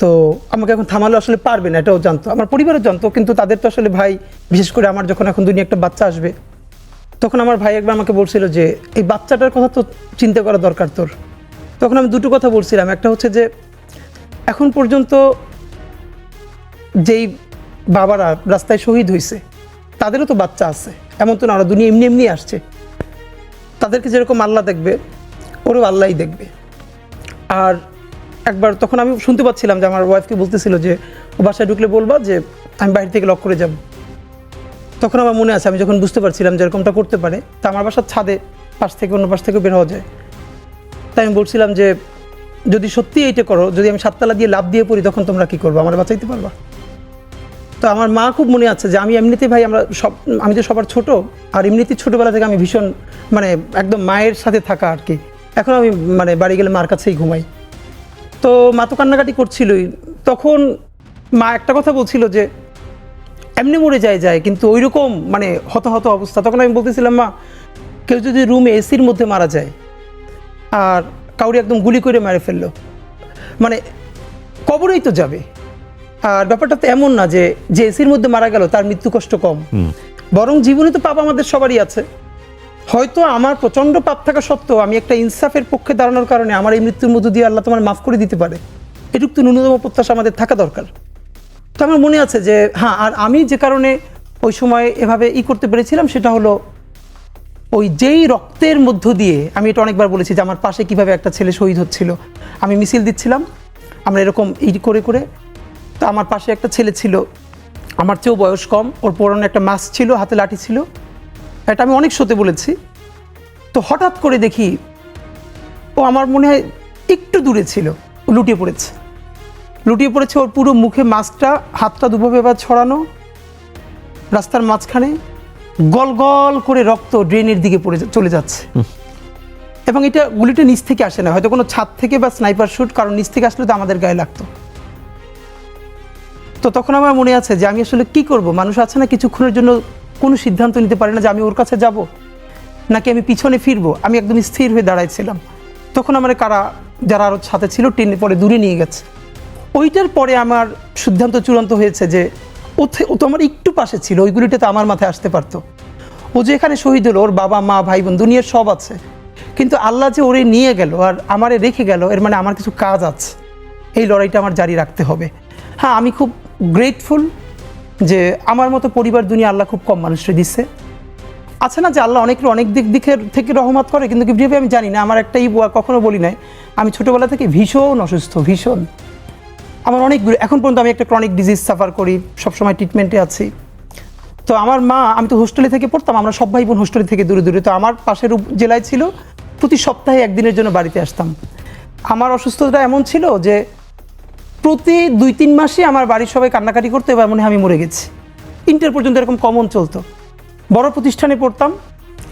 তো আমাকে এখন থামালো আসলে পারবে না, এটাও জানতো, আমার পরিবারও জানতো, কিন্তু তাদের তো আসলে ভাই, বিশেষ করে আমার যখন এখন দুনিয়া একটা বাচ্চা আসবে, তখন আমার ভাই একবার আমাকে বলছিল যে এই বাচ্চাটার কথা তো চিন্তা করা দরকার তোর। তখন আমি দুটো কথা বলছিলাম, একটা হচ্ছে যে এখন পর্যন্ত যেই বাবারা রাস্তায় শহীদ হয়েছে তাদেরও তো বাচ্চা আছে, এমন তো না ওরা দুনিয়া এমনি এমনি আসছে, তাদেরকে যেরকম আল্লাহ দেখবে ওরও আল্লাহই দেখবে। আর একবার তখন আমি শুনতে পাচ্ছিলাম যে আমার ওয়াইফকে বলতেছিল যে ও বাসায় ঢুকলে বলবা যে আমি বাইরে থেকে লক করে যাব। তখন আমার মনে আছে, আমি যখন বুঝতে পারছিলাম যে এরকমটা করতে পারে, তা আমার বাসার ছাদে পাশ থেকে অন্য পাশ থেকে বের হওয়া যায়। তাই আমি বলছিলাম যে যদি সত্যি এইটা করো, যদি আমি 7 তালা দিয়ে লাফ দিয়ে পড়ি তখন তোমরা কী করবো, আমার বাঁচাইতে পারবা? তো আমার মা খুব মনে আছে যে আমি এমনিতে ভাই আমি তো সবার ছোট, আর এমনিতেই ছোটোবেলা থেকে আমি ভীষণ মানে একদম মায়ের সাথে থাকা আর কি। এখন আমি মানে বাড়ি গেলে মার কাছেই ঘুমাই। তো মা তো কান্নাকাটি করছিলই। তখন মা একটা কথা বলছিল যে এমনি মরে যায় কিন্তু ওই রকম মানে হতাহত অবস্থা। তখন আমি বলতেছিলাম, মা কেউ যদি রুমে এসির মধ্যে মারা যায় আর কাউরি একদম গুলি করে মেরে ফেললো, মানে কবরেই তো যাবে। আর ব্যাপারটা তো এমন না যে এসির মধ্যে মারা গেল তার মৃত্যু কষ্ট কম, বরং জীবনে তো পাপ আমাদের সবারই আছে। হয়তো আমার প্রচণ্ড পাপ থাকা সত্ত্বেও আমি একটা ইনসাফের পক্ষে দাঁড়ানোর কারণে আমার এই মৃত্যুর মধ্য দিয়ে আল্লাহ তোমার মাফ করে দিতে পারে, এটুকু তো ন্যূনতম প্রত্যাশা আমাদের থাকা দরকার। তো আমার মনে আছে যে হ্যাঁ, আর আমি যে কারণে ওই সময় এভাবে করতে পেরেছিলাম সেটা হলো ওই যেই রক্তের মধ্য দিয়ে, আমি এটা অনেকবার বলেছি যে আমার পাশে কিভাবে একটা ছেলে শহীদ হচ্ছিল, আমি মিছিল দিচ্ছিলাম, আমরা এরকম করে করে, তো আমার পাশে একটা ছেলে ছিল আমার চেয়েও বয়স কম, ওর পরনে একটা মাস্ক ছিল, হাতে লাঠি ছিল, এটা আমি অনেক শোতে বলেছি। তো হঠাৎ করে দেখি ও আমার মনে হয় একটু দূরে ছিল, লুটিয়ে পড়েছে, ওর পুরো মুখে মাস্কটা, হাতটা দুভাবে এবার ছড়ানো, রাস্তার মাঝখানে গল গল করে রক্ত ড্রেনের দিকে চলে যাচ্ছে। এবং এটা গুলিটা নিচ থেকে আসে না, হয়তো কোনো ছাদ থেকে বা স্নাইপার শুট, কারণ নিচ থেকে আসলে তো আমাদের গায়ে লাগতো। তো তখন আমার মনে আছে যে আমি আসলে কি করব, মানুষ আছে না কিছুক্ষণের জন্য কোনো সিদ্ধান্ত নিতে পারে না যে আমি ওর কাছে যাব নাকি আমি পিছনে ফিরবো। আমি একদম স্থির হয়ে দাঁড়াইছিলাম। তখন আমার যারা আরও সাথে ছিল টেনে পরে দূরে নিয়ে গেছে। ওইটার পরে আমার সিদ্ধান্ত চূড়ান্ত হয়েছে যে ও তো আমার একটু পাশে ছিল, ওইগুলিটা তো আমার মাথায় আসতে পারতো। ও যে এখানে শহীদ হলো, ওর বাবা মা ভাই বোন দুনিয়ার সব আছে, কিন্তু আল্লাহ যে ওরে নিয়ে গেল আর আমারে রেখে গেল, এর মানে আমার কিছু কাজ আছে, এই লড়াইটা আমার জারি রাখতে হবে। হ্যাঁ, আমি খুব গ্রেটফুল যে আমার মতো পরিবার দুনিয়া আল্লাহ খুব কম মানুষকে দিচ্ছে। আছে না যে আল্লাহ অনেক দিকের থেকে রহমত করে, কিন্তু কীভাবে আমি জানি না। আমার একটাই কখনো বলি নাই, আমি ছোটোবেলা থেকে ভীষণ অসুস্থ, ভীষণ। আমার অনেকগুলো, এখন পর্যন্ত আমি একটা ক্রনিক ডিজিজ সাফার করি, সবসময় ট্রিটমেন্টে আছি। তো আমার মা, আমি তো হোস্টেলে থেকে পড়তাম, আমরা সব ভাই বোন হোস্টেলে থেকে দূরে দূরে, তো আমার পাশের জেলায় ছিল, প্রতি সপ্তাহে একদিনের জন্য বাড়িতে আসতাম। আমার অসুস্থতা এমন ছিল যে প্রতি 2-3 মাসে আমার বাড়ির সবাই কান্নাকাটি করতো, এবার মনে হয় আমি মরে গেছি। ইন্টার পর্যন্ত এরকম কমন চলতো। বড় প্রতিষ্ঠানে পড়তাম,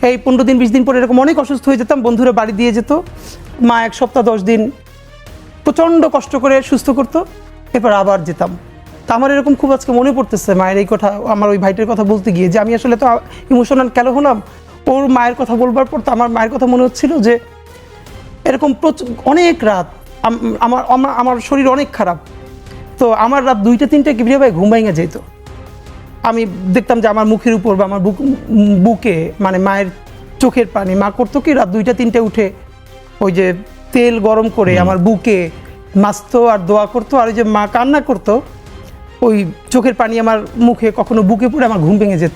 এই 15 দিন 20 দিন পরে এরকম অনেক অসুস্থ হয়ে যেতাম, বন্ধুরা বাড়ি দিয়ে যেত, মা 1 সপ্তাহ 10 দিন প্রচণ্ড কষ্ট করে সুস্থ করতো, এরপর আবার যেতাম। তা আমার এরকম খুব আজকে মনে পড়তেছে মায়ের এই কথা, আমার ওই ভাইটার কথা বলতে গিয়ে, যে আমি আসলে তো ইমোশনাল কেন হলাম। ওর মায়ের কথা বলবার পর তো আমার মায়ের কথা মনে হচ্ছিল যে এরকম অনেক রাত আমার শরীর অনেক খারাপ, তো আমার রাত 2টা-3টা কিভাবে ঘুম ভেঙে যেত। আমি দেখতাম যে আমার মুখের উপর বা আমার বুকে মানে মায়ের চোখের পানি, মা করতো কি রাত 2টা-3টে উঠে ওই যে তেল গরম করে আমার বুকে মাছতো আর দোয়া করতো, আর ওই যে মা কান্না করতো, ওই চোখের পানি আমার মুখে কখনো বুকে পড়ে আমার ঘুম ভেঙে যেত।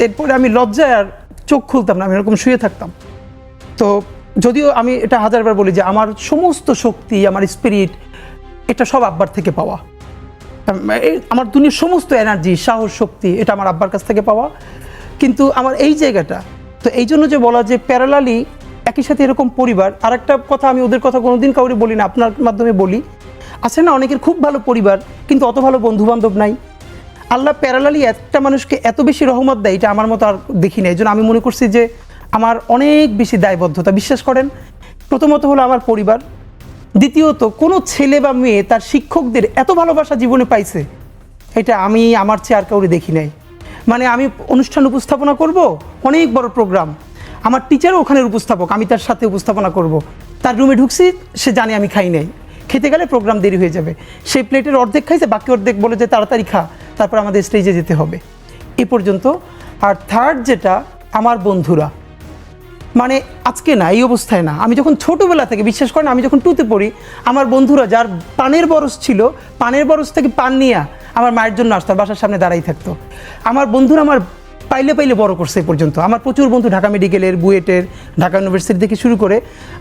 এরপরে আমি লজ্জায় আর চোখ খুলতাম না, আমি এরকম শুয়ে থাকতাম। তো যদিও আমি এটা 1000বার বলি যে আমার সমস্ত শক্তি, আমার স্পিরিট, এটা সব আব্বার থেকে পাওয়া। আমার দুনিয়ার সমস্ত এনার্জি, সাহস, শক্তি, এটা আমার আব্বার কাছ থেকে পাওয়া। কিন্তু আমার এই জায়গাটা, তো এই জন্য যে বলা যে প্যারালালি একই সাথে এরকম পরিবার। আর একটা কথা, আমি ওদের কথা কোনোদিন কাউরে বলি না, আপনার মাধ্যমে বলি, আছে না অনেকের খুব ভালো পরিবার কিন্তু অত ভালো বন্ধুবান্ধব নাই। আল্লাহ প্যারালালি একটা মানুষকে এত বেশি রহমত দেয়, এটা আমার মতো আর দেখি না। এই জন্য আমি মনে করছি যে আমার অনেক বেশি দায়বদ্ধতা। বিশ্বাস করেন, প্রথমত হলো আমার পরিবার, দ্বিতীয়ত কোনো ছেলে বা মেয়ে তার শিক্ষকদের এত ভালোবাসা জীবনে পাইছে, এটা আমি আমার চেয়ে আর কাউরে দেখি নাই। মানে আমি অনুষ্ঠান উপস্থাপনা করব, অনেক বড় প্রোগ্রাম, আমার টিচারও ওখানের উপস্থাপক, আমি তার সাথে উপস্থাপনা করব। তার রুমে ঢুকছি, সে জানে আমি খাই নাই, খেতে গেলে প্রোগ্রাম দেরি হয়ে যাবে, সেই প্লেটের অর্ধেক খাইছে, বাকি অর্ধেক বলে যে তাড়াতাড়ি খা, তারপর আমাদের স্টেজে যেতে হবে, এ পর্যন্ত। আর থার্ড যেটা, আমার বন্ধুরা, মানে আজকে না, এই অবস্থায় না, আমি যখন ছোটোবেলা থেকে, বিশ্বাস করেন আমি যখন 2তে পড়ি, আমার বন্ধুরা যার পানের বরস ছিল, পানের বরস থেকে পান নিয়ে আমার মায়ের জন্য আসতো, বাসার সামনে দাঁড়াই থাকতো। আমার বন্ধুরা আমার পাইলে বড় করছে এ পর্যন্ত। আমার প্রচুর বন্ধু ঢাকা মেডিকেলের, বুয়েটের, ঢাকা ইউনিভার্সিটি থেকে শুরু করে,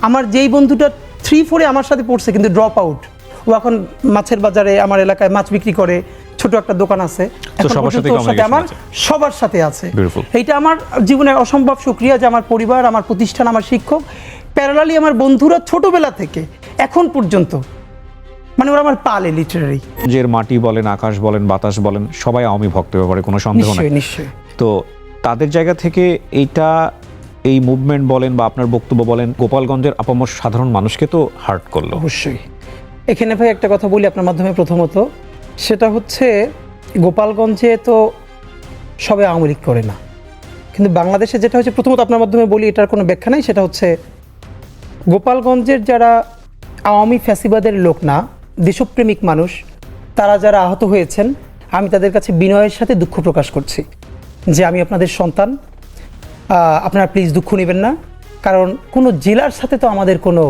আমার যেই বন্ধুটা 3-4-এ আমার সাথে পড়ছে কিন্তু ড্রপ আউট, ও এখন মাছের বাজারে আমার এলাকায় মাছ বিক্রি করে, ছোট একটা দোকান আছে, এখন সবার পর্যন্ত সাথেই ওর সাথে communication আমার আছে। সবার সাথে আছে। Beautiful. এইটা আমার জীবনের অসম্ভব সুক্রিয়া যে আমার পরিবার, আমার প্রতিষ্ঠান, আমার শিক্ষক, প্যারালালি আমার বন্ধুরা ছোটবেলা থেকে এখন পর্যন্ত, মানে ওরা আমার পালে লিটারারি। যে এর মাটি বলেন, আকাশ বলেন, বাতাস বলেন, সবাই আওয়ামী ভক্ত ব্যাপারে কোনো সন্দেহ নেই। নিশ্চয়ই নিশ্চয়ই। তো তাদের জায়গা থেকে এই মুভমেন্ট বলেন বা আপনার বক্তব্য বলেন, গোপালগঞ্জের আপামর সাধারণ মানুষকে তো হার্ট করলো। অবশ্যই। এখানে ভাই একটা কথা বলি আপনার মাধ্যমে, প্রথমত সেটা হচ্ছে গোপালগঞ্জে তো সবাই আওয়ামী লীগ করে না, কিন্তু বাংলাদেশে যেটা হচ্ছে, প্রথমত আপনার মাধ্যমে বলি, এটার কোনো ব্যাখ্যা নাই, সেটা হচ্ছে গোপালগঞ্জের যারা আওয়ামী ফ্যাসিবাদের লোক না, দেশপ্রেমিক মানুষ, তারা যারা আহত হয়েছেন, আমি তাদের কাছে বিনয়ের সাথে দুঃখ প্রকাশ করছি যে আমি আপনাদের সন্তান, আপনারা প্লিজ দুঃখ নেবেন না, কারণ কোনো জেলার সাথে তো আমাদের কোনো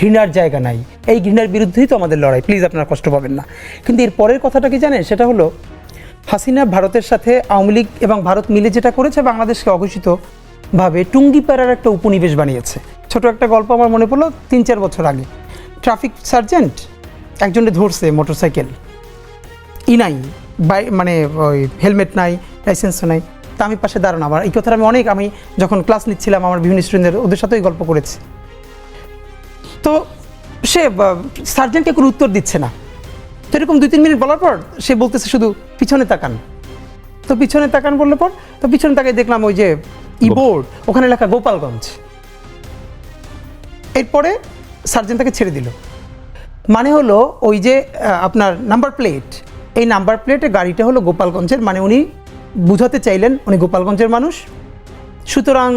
ঘৃণার জায়গা নাই, এই ঘৃণার বিরুদ্ধেই তো আমাদের লড়াই, প্লিজ আপনারা কষ্ট পাবেন না। কিন্তু এর পরের কথাটা কি জানেন, সেটা হলো হাসিনা ভারতের সাথে আওয়ামী লীগ এবং ভারত মিলে যেটা করেছে, বাংলাদেশকে অঘোষিতভাবে টুঙ্গিপাড়ার একটা উপনিবেশ বানিয়েছে। ছোট একটা গল্প আমার মনে পড়লো, 3-4 বছর আগে ট্রাফিক সার্জেন্ট একজনে ধরছে মোটরসাইকেল, নাই মানে ওই হেলমেট নাই, লাইসেন্সও নাই, তা আমি পাশে দাঁড়ানো। আবার এই কথাটা আমি যখন ক্লাস নিচ্ছিলাম আমার বিভিন্ন স্টুডেন্টদের, ওদের সাথেই গল্প করেছি। তো সে সার্জেন্টকে কোনো উত্তর দিচ্ছে না, তো এরকম 2-3 মিনিট বলার পর সে বলতেছে শুধু পিছনে তাকান। তো পিছনে তাকান বললে পর, তো পিছনে তাকাই দেখলাম ওই যে বোর্ড, ওখানে লেখা গোপালগঞ্জ। এরপরে সার্জেন্ট তাকে ছেড়ে দিল। মানে হলো ওই যে আপনার নাম্বার প্লেট, এই নাম্বার প্লেটে গাড়িটা হলো গোপালগঞ্জের, মানে উনি বুঝাতে চাইলেন উনি গোপালগঞ্জের মানুষ, সুতরাং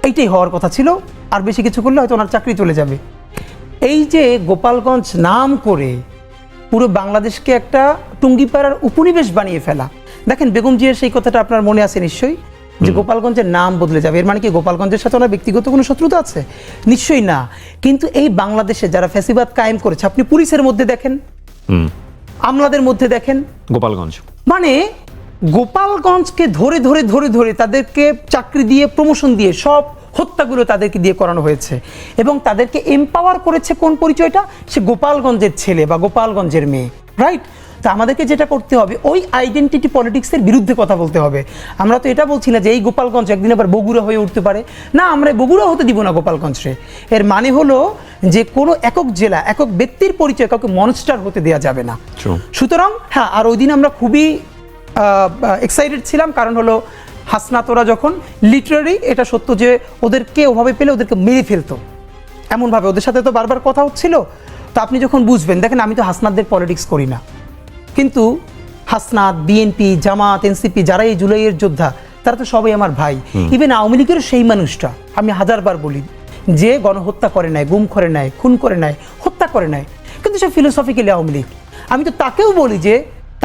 এইটাই হওয়ার কথা ছিল, আর বেশি কিছু করলে হয়তো ওনার চাকরি চলে যাবে। এই যে গোপালগঞ্জ নাম করে পুরো বাংলাদেশকে একটা টুঙ্গিপাড়ার উপনিবেশ বানিয়ে ফেলা, দেখেন বেগম জিয়ার সেই কথাটা আপনার মনে আছে নিশ্চয়ই, যে গোপালগঞ্জের নাম বদলে যাবে। এর মানে কি গোপালগঞ্জের সাথে ওনার ব্যক্তিগত কোনো শত্রুতা আছে? নিশ্চয়ই না। কিন্তু এই বাংলাদেশে যারা ফ্যাসিবাদ কায়েম করেছে, আপনি পুলিশের মধ্যে দেখেন, আমলাদের মধ্যে দেখেন, গোপালগঞ্জ মানে গোপালগঞ্জকে ধরে ধরে ধরে ধরে তাদেরকে চাকরি দিয়ে, প্রমোশন দিয়ে, সব হত্যাগুলো তাদেরকে দিয়ে করানো হয়েছে, এবং তাদেরকে এম্পাওয়ার করেছে কোন পরিচয়টা, সে গোপালগঞ্জের ছেলে বা গোপালগঞ্জের মেয়ে, রাইট? তা আমাদেরকে যেটা করতে হবে, ওই আইডেন্টিটি পলিটিক্সের বিরুদ্ধে কথা বলতে হবে। আমরা তো এটা বলছি না যে এই গোপালগঞ্জ একদিন আবার বগুড়া হয়ে উঠতে পারে, না, আমরা বগুড়া হতে দিব না গোপালগঞ্জে। এর মানে হলো যে কোনো একক জেলা, একক ব্যক্তির পরিচয় কাউকে মনস্টার হতে দেওয়া যাবে না। সুতরাং হ্যাঁ, আর ওই দিন আমরা খুবই এক্সাইটেড ছিলাম, কারণ হলো হাসনাতরা যখন লিটারারি, এটা সত্য যে ওদেরকে ওভাবে পেলে ওদেরকে মেরে ফেলতো, এমনভাবে ওদের সাথে তো বারবার কথা হচ্ছিল। তো আপনি যখন বুঝবেন, দেখেন আমি তো হাসনাতদের পলিটিক্স করি না, কিন্তু হাসনাত, বিএনপি, জামাত, এনসিপি, যারা এই জুলাইয়ের যোদ্ধা, তারা তো সবাই আমার ভাই। ইভেন আওয়ামী লীগের সেই মানুষটা, আমি হাজারবার বলি, যে গণহত্যা করে নাই, গুম করে নাই, খুন করে নাই, হত্যা করে নাই, কিন্তু সে ফিলোসফিক্যালি আওয়ামী লীগ, আমি তো তাকেও বলি যে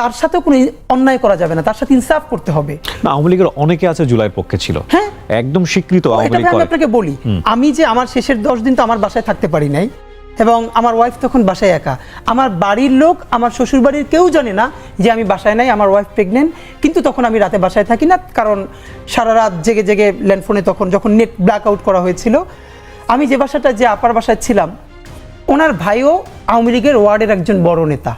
তার সাথেও কোনো অন্যায় করা যাবে না, তার সাথে ইনসাফ করতে হবে। না, আওয়ামী লীগের অনেকে আছে জুলাইয়ের পক্ষে ছিল, হ্যাঁ, একদম স্বীকৃত আওয়ামী লীগ। আমি আপনাকে বলি, আমি যে আমার শেষের 10 দিন তো আমার বাসায় থাকতে পারি নাই, এবং আমার ওয়াইফ তখন বাসায় একা, আমার বাড়ির লোক, আমার শ্বশুর বাড়ির কেউ জানে না যে আমি বাসায় নাই, আমার ওয়াইফ প্রেগনেন্ট, কিন্তু তখন আমি রাতে বাসায় থাকি না, কারণ সারা রাত জেগে জেগে ল্যান্ডফোনে, তখন যখন নেট ব্ল্যাক আউট করা হয়েছিল, আমি যে বাসাটা, যে আপার বাসায় ছিলাম, ওনার ভাইও আওয়ামী লীগের ওয়ার্ডের একজন বড় নেতা,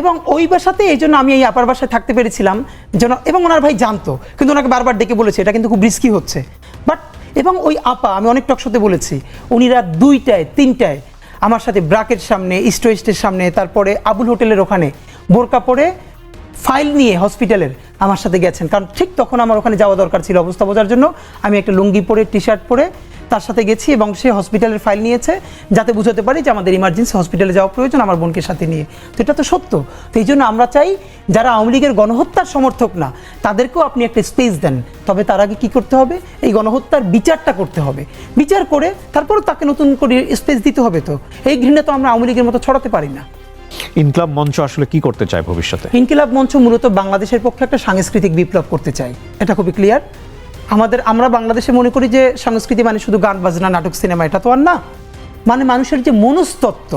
এবং ওই বাসাতে এই জন্য আমি এই আপার বাসায় থাকতে পেরেছিলাম যেন, এবং ওনার ভাই জানতো, কিন্তু ওনাকে বারবার ডেকে বলেছে এটা কিন্তু খুব রিস্কি হচ্ছে, বাট এবং ওই আপা, আমি অনেক টকশোতে বলেছি, উনি রাত 2টায় 3টায় আমার সাথে ব্রাকের সামনে, ইস্ট ওয়েস্টের সামনে, তারপরে আবুল হোটেলের ওখানে বোরকা পরে ফাইল নিয়ে হসপিটালের আমার সাথে গেছেন, কারণ ঠিক তখন আমার ওখানে যাওয়া দরকার ছিল অবস্থা বোঝার জন্য। আমি একটা লুঙ্গি পরে, টি শার্ট পরে তার সাথে গেছি, এবং সে হসপিটালের ফাইল নিয়েছে যাতে বুঝতে পারি যে আমাদের ইমার্জেন্সি হসপিটালে যাওয়া প্রয়োজন আমার বোনকে সাথে নিয়ে। তো এটা তো সত্য। তো এই জন্য আমরা চাই যারা আওয়ামী লীগের গণহত্যার সমর্থক না, তাদেরকেও আপনি একটা স্পেস দেন, তবে তার আগে কী করতে হবে, এই গণহত্যার বিচারটা করতে হবে, বিচার করে তারপর তাকে নতুন করে স্পেস দিতে হবে। তো এই ঘৃণা তো আমরা আওয়ামী লীগের মতো ছড়াতে পারি না। ইনকিলাব মঞ্চ আসলে কি করতে চায় ভবিষ্যতে? ইনকিলাব মঞ্চ মূলত বাংলাদেশের পক্ষে একটা সাংস্কৃতিক বিপ্লব করতে চাই, এটা খুবই ক্লিয়ার। আমরা বাংলাদেশে মনে করি যে সংস্কৃতি মানে শুধু গান বাজনা, নাটক, সিনেমা, এটা তো আর না। মানে মানুষের যে মনস্তত্ত্ব,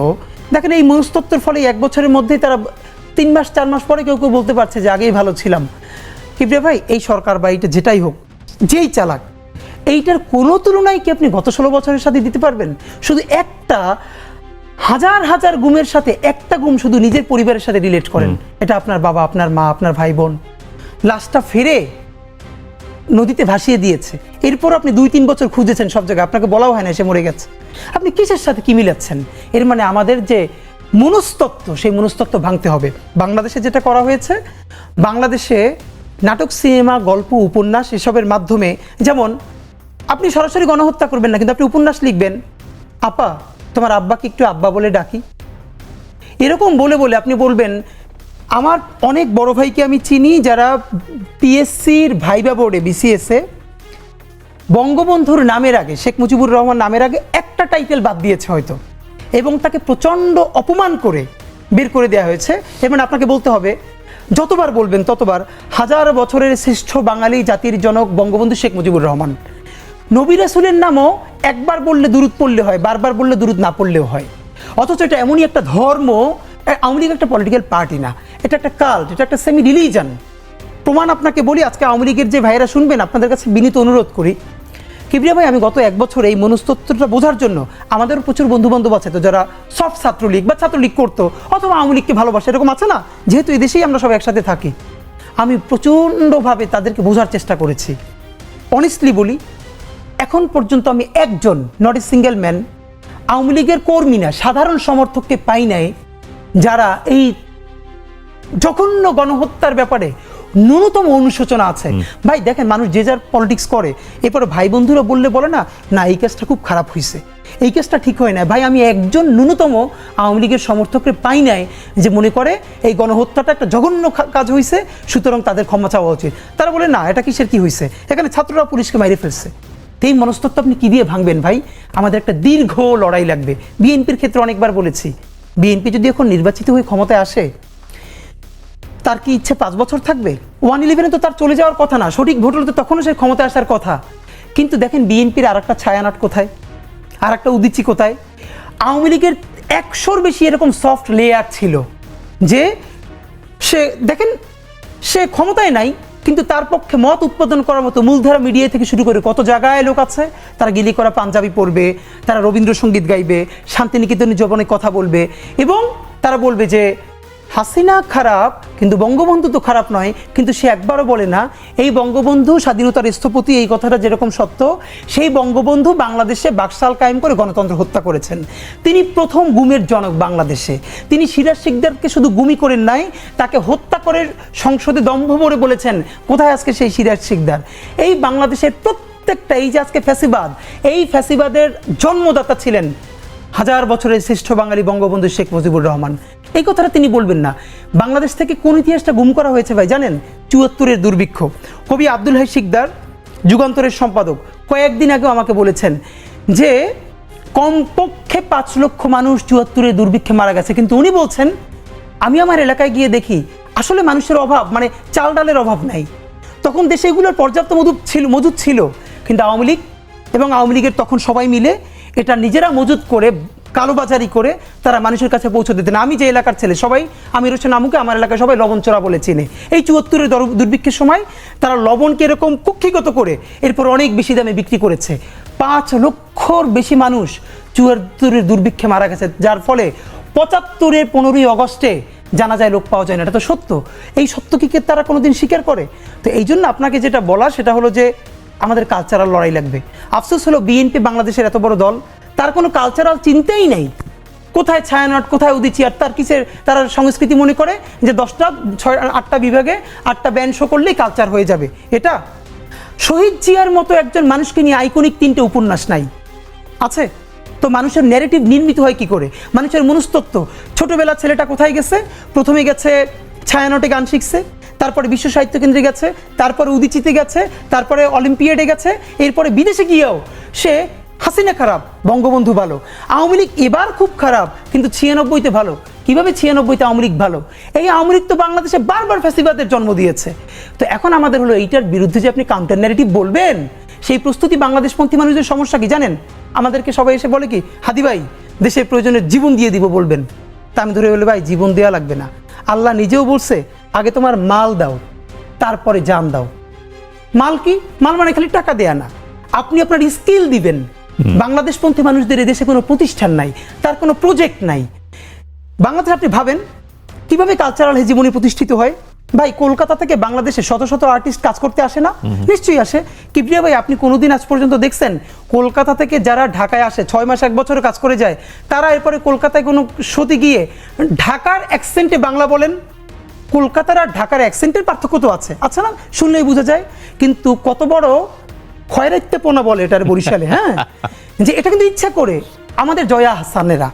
দেখেন এই মনস্তত্ত্বের ফলে 1 বছরের মধ্যেই তারা 3 মাস 4 মাস পরে কেউ কেউ বলতে পারছে যে আগেই ভালো ছিলাম। কিবরিয়া ভাই, এই সরকার বা এইটা যেটাই হোক, যেই চালাক, এইটার কোনো তুলনায় কি আপনি গত 16 বছরের সাথে দিতে পারবেন? শুধু একটা হাজার হাজার গুমের সাথে একটা গুম শুধু নিজের পরিবারের সাথে রিলেট করেন, এটা আপনার বাবা, আপনার মা, আপনার ভাই বোন, লাশটা ফিরে নদীতে ভাসিয়ে দিয়েছে। এরপর আপনি 2-3 বছর খুঁজেছেন সব জায়গায়, আপনাকে বলাও হয় না সে মরে গেছে। আপনি কিসের সাথে কি মিলাচ্ছেন? এর মানে আমাদের যে মনস্তত্ত্ব, সেই মনস্তত্ত্ব ভাঙতে হবে। বাংলাদেশে যেটা করা হয়েছে, বাংলাদেশে নাটক, সিনেমা, গল্প, উপন্যাস এসবের মাধ্যমে, যেমন আপনি সরাসরি গণহত্যা করবেন না, কিন্তু আপনি উপন্যাস লিখবেন, আপা তোমার আব্বাকে একটু আব্বা বলে ডাকি, এরকম বলে বলে আপনি বলবেন। আমার অনেক বড় ভাইকে আমি চিনি যারা পিএসসির ভাইবা বোর্ডে, বিসিএসে বঙ্গবন্ধুর নামের আগে, শেখ মুজিবুর রহমান নামের আগে একটা টাইটেল বাদ দিয়েছে হয়তো, এবং তাকে প্রচণ্ড অপমান করে বের করে দেওয়া হয়েছে। এবং আপনাকে বলতে হবে, যতবার বলবেন ততবার, হাজার বছরের শ্রেষ্ঠ বাঙালি জাতির জনক বঙ্গবন্ধু শেখ মুজিবুর রহমান। নবী রাসূলের নামও একবার বললে দুরূদ পড়লে হয়, বারবার বললে দুরূদ না পড়লেও হয়। অথচ এটা এমনই একটা ধর্ম, আওয়ামী লীগ একটা পলিটিক্যাল পার্টি না, এটা একটা কাল্ট, এটা একটা সেমি রিলিজন। প্রমাণ আপনাকে বলি, আজকে আওয়ামী লীগের যে ভাইয়েরা শুনবেন, আপনাদের কাছে বিনীত অনুরোধ করি, কিবরিয়া ভাই, আমি গত 1 বছর এই মনস্তত্ত্বটা বোঝার জন্য, আমাদের প্রচুর বন্ধু বান্ধব আছে তো যারা সফট ছাত্রলীগ বা ছাত্রলীগ করতো, অথবা আওয়ামী লীগকে ভালোবাসে, এরকম আছে না, যেহেতু এই দেশেই আমরা সব একসাথে থাকি, আমি প্রচণ্ডভাবে তাদেরকে বোঝার চেষ্টা করেছি। অনেস্টলি বলি, এখন পর্যন্ত আমি একজন, not a single man, Awami লীগের কর্মী না, সাধারণ সমর্থককে পাই নাই যারা এই জঘন্য গণহত্যার ব্যাপারে ন্যূনতম অনুশোচনা আছে। ভাই দেখেন, মানুষ যে যার পলিটিক্স করে, এরপরে ভাই বন্ধুরা বললে বলে না, না এই কাজটা খুব খারাপ হয়েছে, এই কাজটা ঠিক হয় না। ভাই, আমি একজন ন্যূনতম আওয়ামী লীগের সমর্থককে পাই নাই যে মনে করে এই গণহত্যাটা একটা জঘন্য কাজ হয়েছে, সুতরাং তাদের ক্ষমা চাওয়া উচিত। তারা বলে না, এটা কিসের কি হয়েছে, এখানে ছাত্ররা পুলিশকে মাইরে ফেলছে। এই মনস্তত্ত্ব আপনি কি দিয়ে ভাঙবেন ভাই? আমাদের একটা দীর্ঘ লড়াই লাগবে। বিএনপির ক্ষেত্রে অনেকবার বলেছি, বিএনপি যদি এখন নির্বাচিত হয়ে ক্ষমতায় আসে, তার কি ইচ্ছে 5 বছর থাকবে? 1/11 তো তার চলে যাওয়ার কথা না, সঠিক ভোট হলে তো তখনও সে ক্ষমতায় আসার কথা। কিন্তু দেখেন বিএনপির আর একটা ছায়ানট কোথায়, আর একটা উদিচি কোথায়? আওয়ামী লীগের 100-র বেশি এরকম সফট লেয়ার ছিল যে সে, দেখেন, সে ক্ষমতায় নাই, কিন্তু তার পক্ষে মত উৎপাদন করার মতো মূলধারা মিডিয়া থেকে শুরু করে কত জায়গায় লোক আছে, তারা গিলি করা পাঞ্জাবি পরবে, তারা রবীন্দ্রসঙ্গীত গাইবে, শান্তিনিকেতনের জবনে কথা বলবে, এবং তারা বলবে যে হাসিনা খারাপ কিন্তু বঙ্গবন্ধু তো খারাপ নয়। কিন্তু সে একবারও বলে না এই বঙ্গবন্ধু স্বাধীনতার স্থপতি, এই কথাটা যেরকম সত্য, সেই বঙ্গবন্ধু বাংলাদেশে বাকশাল কায়েম করে গণতন্ত্র হত্যা করেছেন। তিনি প্রথম গুমের জনক বাংলাদেশে। তিনি সিরাজ শিকদারকে শুধু গুমি করেন নাই, তাকে হত্যা করে সংসদে দম্ভ ভরে বলেছেন, কোথায় আজকে সেই সিরাজ শিকদার? এই বাংলাদেশের প্রত্যেকটা, এই যে আজকে ফ্যাসিবাদ, এই ফ্যাসিবাদের জন্মদাতা ছিলেন হাজার বছরের শ্রেষ্ঠ বাঙালি বঙ্গবন্ধু শেখ মুজিবুর রহমান। এই কথাটা তিনি বলবেন না। বাংলাদেশ থেকে কোন ইতিহাসটা গুম করা হয়েছে ভাই জানেন? ৭৪-এর দুর্ভিক্ষ। কবি আব্দুল হাই শিকদার, যুগান্তরের সম্পাদক, কয়েকদিন আগেও আমাকে বলেছেন যে কমপক্ষে 5 লক্ষ মানুষ ৭৪-এর দুর্ভিক্ষে মারা গেছে। কিন্তু উনি বলছেন, আমি আমার এলাকায় গিয়ে দেখি আসলে মানুষের অভাব, মানে চাল ডালের অভাব নাই। তখন দেশে এগুলোর পর্যাপ্ত মজুদ ছিল, কিন্তু আওয়ামী লীগ এবং আওয়ামী লীগের তখন সবাই মিলে এটা নিজেরা মজুদ করে, কালোবাজারি করে তারা মানুষের কাছে পৌঁছে দিতেন। আমি যে এলাকার ছেলে, সবাই আমির হোসেন আমুকে আমার এলাকায় সবাই লবণ চোরা বলে চিনে। এই ৭৪-এর দুর্ভিক্ষের সময় তারা লবণকে এরকম কুক্ষিগত করে এরপর অনেক বেশি দামে বিক্রি করেছে। 5 লক্ষর বেশি মানুষ ৭৪-এর দুর্ভিক্ষে মারা গেছে, যার ফলে ৭৫-এর 15ই অগস্টে জানা যায় লোক পাওয়া যায় না। এটা তো সত্য। এই সত্য কি তারা কোনোদিন স্বীকার করে? তো এই জন্য আপনাকে যেটা বলা সেটা হলো যে আমাদের কালচারাল লড়াই লাগবে। আফসোস হলো বিএনপি বাংলাদেশের এত বড় দল, তার কোনো কালচারাল চিন্তাই নেই। কোথায় ছায়ানট, কোথায় উদিচি, আর তার কিসের তারা সংস্কৃতি মনে করে যে 10টা 8টা বিভাগে 8টা ব্যান্ড শো করলেই কালচার হয়ে যাবে। এটা শহীদ জিয়ার মতো একজন মানুষকে নিয়ে আইকনিক 3টে উপন্যাস নাই আছে, তো মানুষের ন্যারেটিভ নির্মিত হয় কি করে? মানুষের মনস্তত্ত্ব, ছোটবেলা ছেলেটা কোথায় গেছে? প্রথমে গেছে ছায়ানটে গান শিখছে, তারপরে বিশ্ব সাহিত্য কেন্দ্রে গেছে, তারপরে উদিচিতে গেছে, তারপরে অলিম্পিয়াডে গেছে, এরপরে বিদেশে গিয়েও সে হাসিনা খারাপ, বঙ্গবন্ধু ভালো, আওয়ামী লীগ এবার খুব খারাপ, কিন্তু 96-তে ভালো। কিভাবে 96-তে আওয়ামী লীগ ভালো? এই আওয়ামী লীগ তো বাংলাদেশে বারবার ফ্যাসিবাদের জন্ম দিয়েছে। তো এখন আমাদের হলো এইটার বিরুদ্ধে যে আপনি কাউন্টার ন্যারেটিভ বলবেন, সেই প্রস্তুতি বাংলাদেশপন্থী মানুষদের সমস্যা কি জানেন? আমাদেরকে সবাই এসে বলে কি, হাদি ভাই দেশের প্রয়োজনে জীবন দিয়ে দিব বলবেন। তা আমি ধরে বলি, ভাই জীবন দেওয়া লাগবে না। আল্লাহ নিজেও বলছে, আগে তোমার মাল দাও, তারপরে জান দাও। মাল কি? মাল মানে খালি টাকা দেয়া না, আপনি আপনার স্কিল দিবেন, বাংলাদেশপন্থী মানুষদের এদেশে কোনো প্রতিষ্ঠান নাই, তার কোনো প্রজেক্ট নাই। বাংলাদেশে আপনি ভাবেন কিভাবে কালচারাল হেজিমনি প্রতিষ্ঠিত হয়? ভাই, কলকাতা থেকে বাংলাদেশে শত শত আর্টিস্ট কাজ করতে আসে না? নিশ্চয়ই আসে। কিবরিয়া ভাই, আপনি কোনোদিন আজ পর্যন্ত দেখছেন কলকাতা থেকে যারা ঢাকায় আসে 6 মাস 1 বছরে কাজ করে যায়, তারা এরপরে কলকাতায় কোনো শোতে গিয়ে ঢাকার অ্যাকসেন্টে বাংলা বলেন? কলকাতার আর ঢাকার অ্যাকসেন্টের পার্থক্য তো আছে না? শুনলেই বোঝা যায়। কিন্তু কত বড় খয়রাইত্যপনা বলে এটার বরিশালে, হ্যাঁ, যে এটা কিন্তু ইচ্ছা করে। আমাদের জয়া হাসানেরা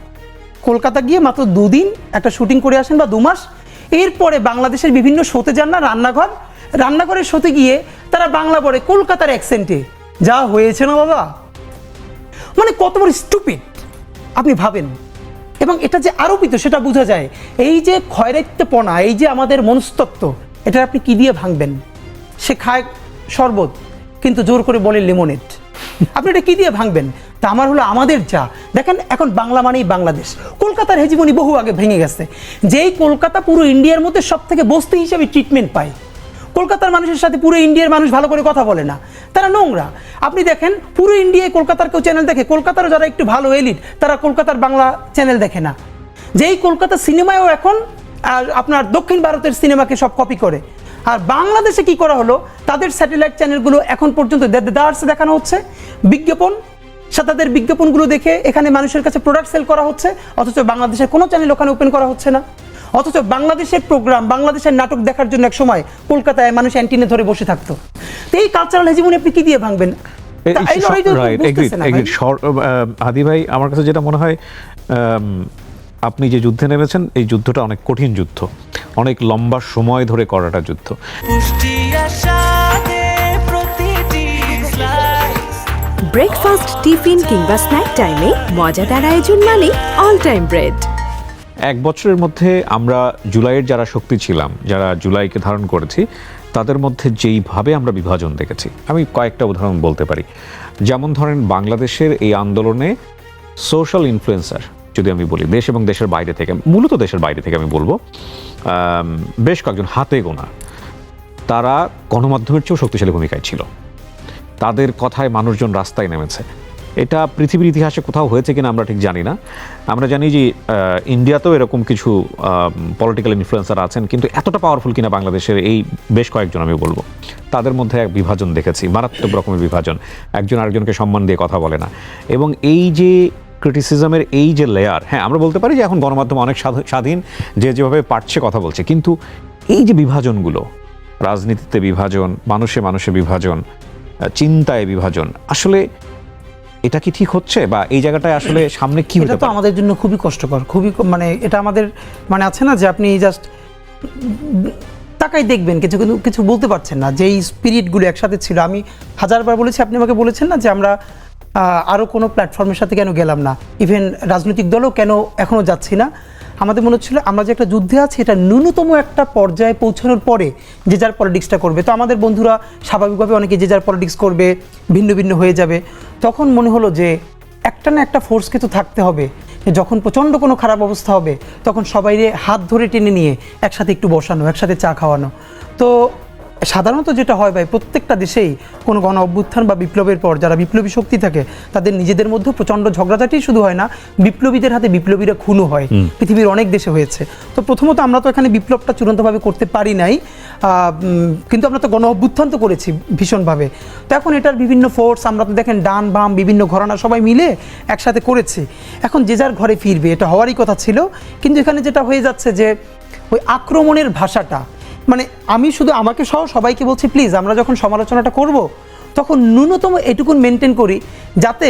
কলকাতা গিয়ে মাত্র 2 দিন একটা শুটিং করে আসেন বা 2 মাস, এরপরে বাংলাদেশের বিভিন্ন শোতে যান না, রান্নাঘরের শোতে গিয়ে তারা বাংলা বলে কলকাতার অ্যাকসেন্টে। যা হয়েছে না বাবা, মানে কত বড় স্টুপিড আপনি ভাবেন। এবং এটা যে আরোপিত সেটা বোঝা যায়। এই যে খয়রাইত্যপনা, এই যে আমাদের মনস্তত্ত্ব, এটা আপনি কি দিয়ে ভাঙবেন? সে খায় শরবত কিন্তু জোর করে বলে লেমনেড। আপনি এটা কি দিয়ে ভাঙবেন? তা আমার হলো আমাদের যা দেখেন, এখন বাংলা মানেই বাংলাদেশ। কলকাতার হেজিমনি বহু আগে ভেঙে গেছে। যেই কলকাতা পুরো ইন্ডিয়ার মধ্যে সব থেকে বস্তি হিসেবে ট্রিটমেন্ট পায়, কলকাতার মানুষের সাথে পুরো ইন্ডিয়ার মানুষ ভালো করে কথা বলে না, তারা নোংরা। আপনি দেখেন পুরো ইন্ডিয়ায় কলকাতার কেউ চ্যানেল দেখে, কলকাতার যারা একটু ভালো এলিট তারা কলকাতার বাংলা চ্যানেল দেখে না। যেই কলকাতা সিনেমায়ও এখন আপনার দক্ষিণ ভারতের সিনেমাকে সব কপি করে। আর বাংলাদেশে কি করা হলো, তাদের স্যাটেলাইট চ্যানেলগুলো এখন পর্যন্ত দেদারসে দেখানো হচ্ছে বিজ্ঞাপন, তাদের বিজ্ঞাপনগুলো দেখে এখানে মানুষের কাছে প্রোডাক্ট সেল করা হচ্ছে, অথচ বাংলাদেশের কোনো চ্যানেল ওখানে ওপেন করা হচ্ছে না। অথচ বাংলাদেশের প্রোগ্রাম, বাংলাদেশের নাটক দেখার জন্য এক সময় কলকাতায় মানুষ অ্যান্টিনে ধরে বসে থাকতো। তো এই কালচারাল হেজিমনি আপনি কি দিয়ে ভাঙবেন? হাদি ভাই, আমার কাছে যেটা মনে হয়, আপনি যে যুদ্ধে নেমেছেন, এই যুদ্ধটা অনেক কঠিন যুদ্ধ, অনেক লম্বা সময় ধরে করাটা যুদ্ধ। ব্রেকফাস্ট, টিফিন কিংবা স্ন্যাক টাইমে মজাদার আয়োজন মানে অল টাইম ব্রেড। 1 বছরের মধ্যে আমরা জুলাইয়ের যারা শক্তি ছিলাম, যারা জুলাইকে ধারণ করেছি, তাদের মধ্যে যেইভাবে আমরা বিভাজন দেখেছি, আমি কয়েকটা উদাহরণ বলতে পারি। যেমন ধরেন, বাংলাদেশের এই আন্দোলনে সোশ্যাল ইনফ্লুয়েন্সার যদি আমি বলি, দেশ এবং দেশের বাইরে থেকে, মূলত দেশের বাইরে থেকে আমি বলবো, বেশ কয়েকজন হাতে গোনা, তারা গণমাধ্যমের চেয়েও শক্তিশালী ভূমিকায় ছিল। তাদের কথায় মানুষজন রাস্তায় নেমেছে। এটা পৃথিবীর ইতিহাসে কোথাও হয়েছে কিনা আমরা ঠিক জানি না। আমরা জানি যে ইন্ডিয়াতেও এরকম কিছু পলিটিক্যাল ইনফ্লুয়েন্সার আছেন, কিন্তু এতটা পাওয়ারফুল কিনা বাংলাদেশের এই বেশ কয়েকজন আমি বলবো। তাদের মধ্যে এক বিভাজন দেখেছি, মারাত্মক রকমের বিভাজন, একজন আরেকজনকে সম্মান দিয়ে কথা বলে না। এবং এই যে ক্রিটিসিজমের এই যে লেয়ার, হ্যাঁ আমরা বলতে পারি যে এখন গণমাধ্যম অনেক স্বাধীন, যে যেভাবে পারছে কথা বলছে, কিন্তু এই যে বিভাজনগুলো, রাজনীতিতে বিভাজন, মানুষে মানুষে বিভাজন, চিন্তায় বিভাজন, আসলে এটা কি ঠিক হচ্ছে, বা এই জায়গাটায় আসলে সামনে কি হতে পারে? এটা তো আমাদের জন্য খুবই কষ্টকর, খুবই মানে এটা আমাদের মানে আছে না যে আপনি জাস্ট তাকাই দেখবেন, কিছু বলতে পারছেন না। যেই স্পিরিটগুলো একসাথে ছিল, আমি হাজারবার বলেছি, আপনি আমাকে বলেছেন না যে আমরা আরও কোনো প্ল্যাটফর্মের সাথে কেন গেলাম না, ইভেন রাজনৈতিক দলও কেন এখনও যাচ্ছি না। আমাদের মনে হচ্ছিল আমরা যে একটা যুদ্ধে আছি, এটা ন্যূনতম একটা পর্যায়ে পৌঁছানোর পরে যে যার পলিটিক্সটা করবে। তো আমাদের বন্ধুরা স্বাভাবিকভাবে অনেকে যে যার পলিটিক্স করবে, ভিন্ন ভিন্ন হয়ে যাবে। তখন মনে হলো যে একটা না একটা ফোর্সকে তো থাকতে হবে, যখন প্রচণ্ড কোনো খারাপ অবস্থা হবে তখন সবাইরে হাত ধরে টেনে নিয়ে একসাথে একটু বসানো, একসাথে চা খাওয়ানো। তো সাধারণত যেটা হয় ভাই, প্রত্যেকটা দেশেই কোনো গণ অভ্যুত্থান বা বিপ্লবের পর যারা বিপ্লবী শক্তি থাকে, তাদের নিজেদের মধ্যে প্রচণ্ড ঝগড়াঝাটি শুধু হয় না, বিপ্লবীদের হাতে বিপ্লবীরা খুনও হয়। পৃথিবীর অনেক দেশে হয়েছে। তো প্রথমত আমরা তো এখানে বিপ্লবটা চূড়ান্তভাবে করতে পারি নাই, কিন্তু আমরা তো গণ অভ্যুত্থান তো করেছি ভীষণভাবে। তো এখন এটার বিভিন্ন ফোর্স, আমরা তো দেখেন ডান বাম বিভিন্ন ঘরানা সবাই মিলে একসাথে করেছি। এখন যে যার ঘরে ফিরবে, এটা হওয়ারই কথা ছিল। কিন্তু এখানে যেটা হয়ে যাচ্ছে যে ওই আক্রমণের ভাষাটা, মানে আমি শুধু আমাকে সহ সবাইকে বলছি, প্লিজ আমরা যখন সমালোচনাটা করব তখন ন্যূনতম এটুকুন মেনটেন করি, যাতে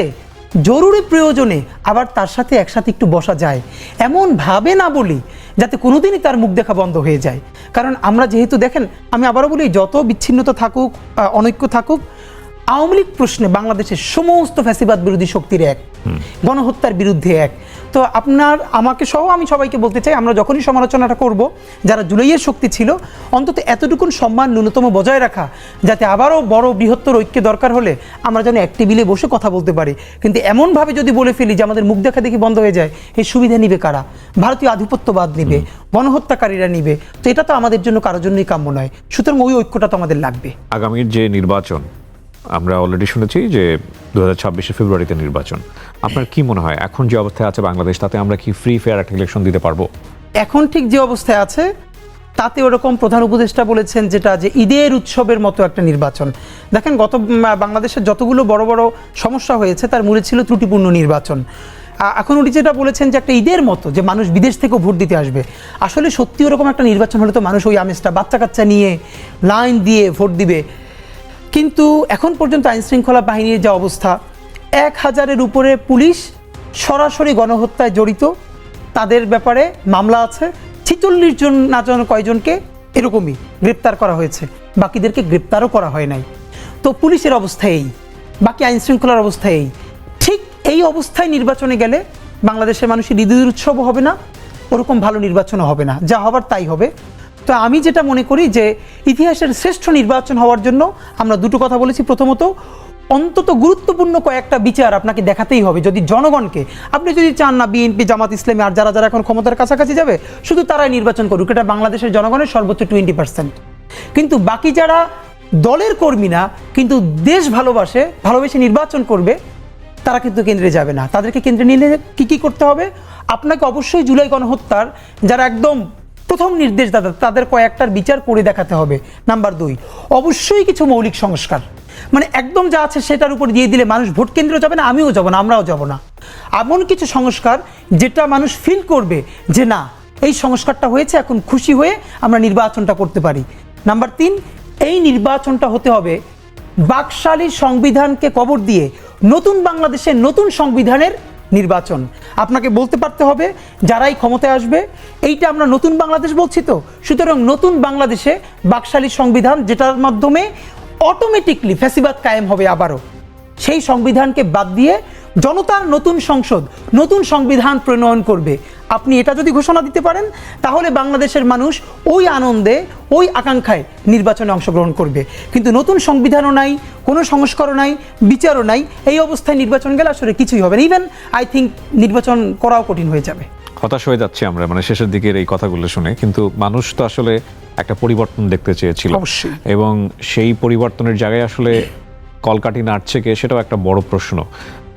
জরুরি প্রয়োজনে আবার তার সাথে একসাথে একটু বসা যায়, এমনভাবে না বলি যাতে কোনোদিনই তার মুখ দেখা বন্ধ হয়ে যায়। কারণ আমরা যেহেতু দেখেন, আমি আবারও বলি, যত বিচ্ছিন্নতা থাকুক, অনৈক্য থাকুক, আওয়ামী লীগ প্রশ্নে বাংলাদেশের সমস্ত ফ্যাসিবাদ বিরোধী শক্তির এক, গণহত্যার বিরুদ্ধে এক। তো আপনার আমাকে সহ আমি সবাইকে বলতে চাই, আমরা যখনই সমালোচনাটা করব, যারা জুলাইয়ের শক্তি ছিল, অন্তত এতটুকুন সম্মান ন্যূনতম বজায় রাখা, যাতে আবারও বড় বৃহত্তর ঐক্যে দরকার হলে আমরা যেন এক টেবিলে বসে কথা বলতে পারি। কিন্তু এমনভাবে যদি বলে ফেলি যে আমাদের মুখ দেখা দেখি বন্ধ হয়ে যায়, এই সুবিধা নিবে কারা? ভারতীয় আধিপত্যবাদ নিবে, গণহত্যাকারীরা নিবে। তো এটা তো আমাদের জন্য কারোর জন্যই কাম্য নয়। সুতরাং ওই ঐক্যটা তো আমাদের লাগবে। আগামীর যে নির্বাচন, আমরা অলরেডি শুনেছি যে 2026 ফেব্রুয়ারিতে নির্বাচন। আপনার কি মনে হয় এখন যে অবস্থায় আছে বাংলাদেশ, তাতে আমরা কি ফ্রি ফেয়ার একটা ইলেকশন দিতে পারবো? এখন ঠিক যে অবস্থায় আছে তাতে ওরকম প্রধান উপদেষ্টা বলেছেন যেটা যে ঈদের উৎসবের মতো একটা নির্বাচন। দেখেন বাংলাদেশের যতগুলো বড় বড় সমস্যা হয়েছে তার মূলে ছিল ত্রুটিপূর্ণ নির্বাচন। এখন উনি যেটা বলেছেন যে একটা ঈদের মতো, যে মানুষ বিদেশ থেকেও ভোট দিতে আসবে, আসলে সত্যি ওরকম একটা নির্বাচন হলে তো মানুষ ওই আমেজটা বাচ্চা কাচ্চা নিয়ে লাইন দিয়ে ভোট দিবে। কিন্তু এখন পর্যন্ত আইনশৃঙ্খলা বাহিনীর যা অবস্থা, 1000-এর উপরে পুলিশ সরাসরি গণহত্যায় জড়িত, তাদের ব্যাপারে মামলা আছে। 46 জন না জানো কয়জনকে এরকমই গ্রেপ্তার করা হয়েছে, বাকিদেরকে গ্রেপ্তারও করা হয় নাই। তো পুলিশের অবস্থা এই, বাকি আইনশৃঙ্খলার অবস্থা এই। ঠিক এই অবস্থায় নির্বাচনে গেলে বাংলাদেশের মানুষের ঈদের উৎসবও হবে না, ওরকম ভালো নির্বাচনও হবে না, যা হবার তাই হবে। তো আমি যেটা মনে করি যে ইতিহাসের শ্রেষ্ঠ নির্বাচন হওয়ার জন্য আমরা দুটো কথা বলেছি। প্রথমত, অন্তত গুরুত্বপূর্ণ কয়েকটা বিচার আপনাকে দেখাতেই হবে। যদি জনগণকে আপনি যদি চান না বিএনপি, জামাত ইসলামী আর যারা যারা এখন ক্ষমতার কাছাকাছি যাবে শুধু তারাই নির্বাচন করুক, এটা বাংলাদেশের জনগণের সর্বোচ্চ 20%। কিন্তু বাকি যারা দলের কর্মী না কিন্তু দেশ ভালোবেসে নির্বাচন করবে, তারা কিন্তু কেন্দ্রে যাবে না। তাদেরকে কেন্দ্রে নিলে কি করতে হবে? আপনাকে অবশ্যই জুলাই গণহত্যার যারা একদম প্রথম নির্দেশদাতা তাদের কয়েকটার বিচার করে দেখাতে হবে। নাম্বার 2, অবশ্যই কিছু মৌলিক সংস্কার, মানে একদম যা আছে সেটার উপর দিয়ে দিলে মানুষ ভোট কেন্দ্রেও যাবে না, আমিও যাব না, আমরাও যাব না। এমন কিছু সংস্কার যেটা মানুষ ফিল করবে যে না, এই সংস্কারটা হয়েছে, এখন খুশি হয়ে আমরা নির্বাচনটা করতে পারি। নাম্বার 3, এই নির্বাচনটা হতে হবে বাকশালী সংবিধানকে কবর দিয়ে নতুন বাংলাদেশের নতুন সংবিধানের নির্বাচন। আপনাকে বলতে পারতে হবে যারাই ক্ষমতায় আসবে, এইটা আমরা নতুন বাংলাদেশ বলছি, তো সুতরাং নতুন বাংলাদেশে বাকশালী সংবিধান যেটার মাধ্যমে অটোমেটিকলি ফ্যাসিবাদ কায়েম হবে আবারও, সেই সংবিধানকে বাদ দিয়ে জনতার নতুন সংসদ, নতুন সংবিধান প্রণয়ন করবে। আপনি এটা যদি ঘোষণা দিতে পারেন তাহলে বাংলাদেশের মানুষ ওই আনন্দে, ওই আকাঙ্ক্ষায় নির্বাচনে অংশগ্রহণ করবে। কিন্তু নতুন সংবিধানও নাই, কোনো সংস্কারও নাই, বিচারও নাই, এই অবস্থায় নির্বাচন গেলে আসলে কিছুই হবে না। ইভেন আই থিঙ্ক নির্বাচন করাও কঠিন হয়ে যাবে। হতাশ হয়ে যাচ্ছি আমরা মানে শেষের দিকের এই কথাগুলো শুনে, কিন্তু মানুষ তো আসলে একটা পরিবর্তন দেখতে চেয়েছিল, অবশ্যই, এবং সেই পরিবর্তনের জায়গায় আসলে কলকাঠি নাড়ছে কে, সেটাও একটা বড় প্রশ্ন।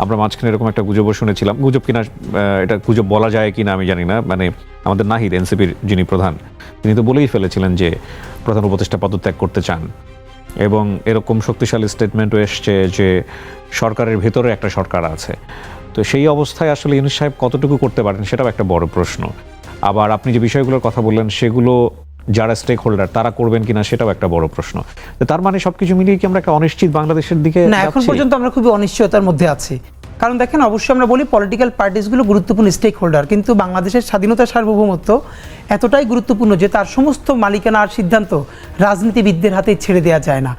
আমরা মাঝখানে এরকম একটা গুজবও শুনেছিলাম, গুজব কিনা এটা গুজব বলা যায় কিনা আমি জানি না, মানে আমাদের নাহিদ এনসিপির যিনি প্রধান, তিনি তো বলেই ফেলেছিলেন যে প্রধান উপদেষ্টা পদত্যাগ করতে চান, এবং এরকম শক্তিশালী স্টেটমেন্টও এসছে যে সরকারের ভেতরে একটা সরকার আছে। তো সেই অবস্থায় আসলে ইউনূস সাহেব কতটুকু করতে পারেন সেটাও একটা বড় প্রশ্ন। আবার আপনি যে বিষয়গুলোর কথা বললেন সেগুলো যারা স্টেক হোল্ডার তারা করবেন কিনা সেটাও একটা বড় প্রশ্ন। তার মানে সবকিছু মিলিয়ে কি আমরা একটা অনিশ্চিত বাংলাদেশের দিকে না, এখন পর্যন্ত আমরা খুবই অনিশ্চয়তার মধ্যে আছি। কারণ দেখেন, অবশ্যই আমরা বলি পলিটিক্যাল পার্টিসগুলো গুরুত্বপূর্ণ স্টেক হোল্ডার, কিন্তু বাংলাদেশের স্বাধীনতা সার্বভৌমত্ব এতটাই গুরুত্বপূর্ণ যে তার সমস্ত মালিকানা আর সিদ্ধান্ত রাজনীতিবিদদের হাতে ছেড়ে দেওয়া যায় না।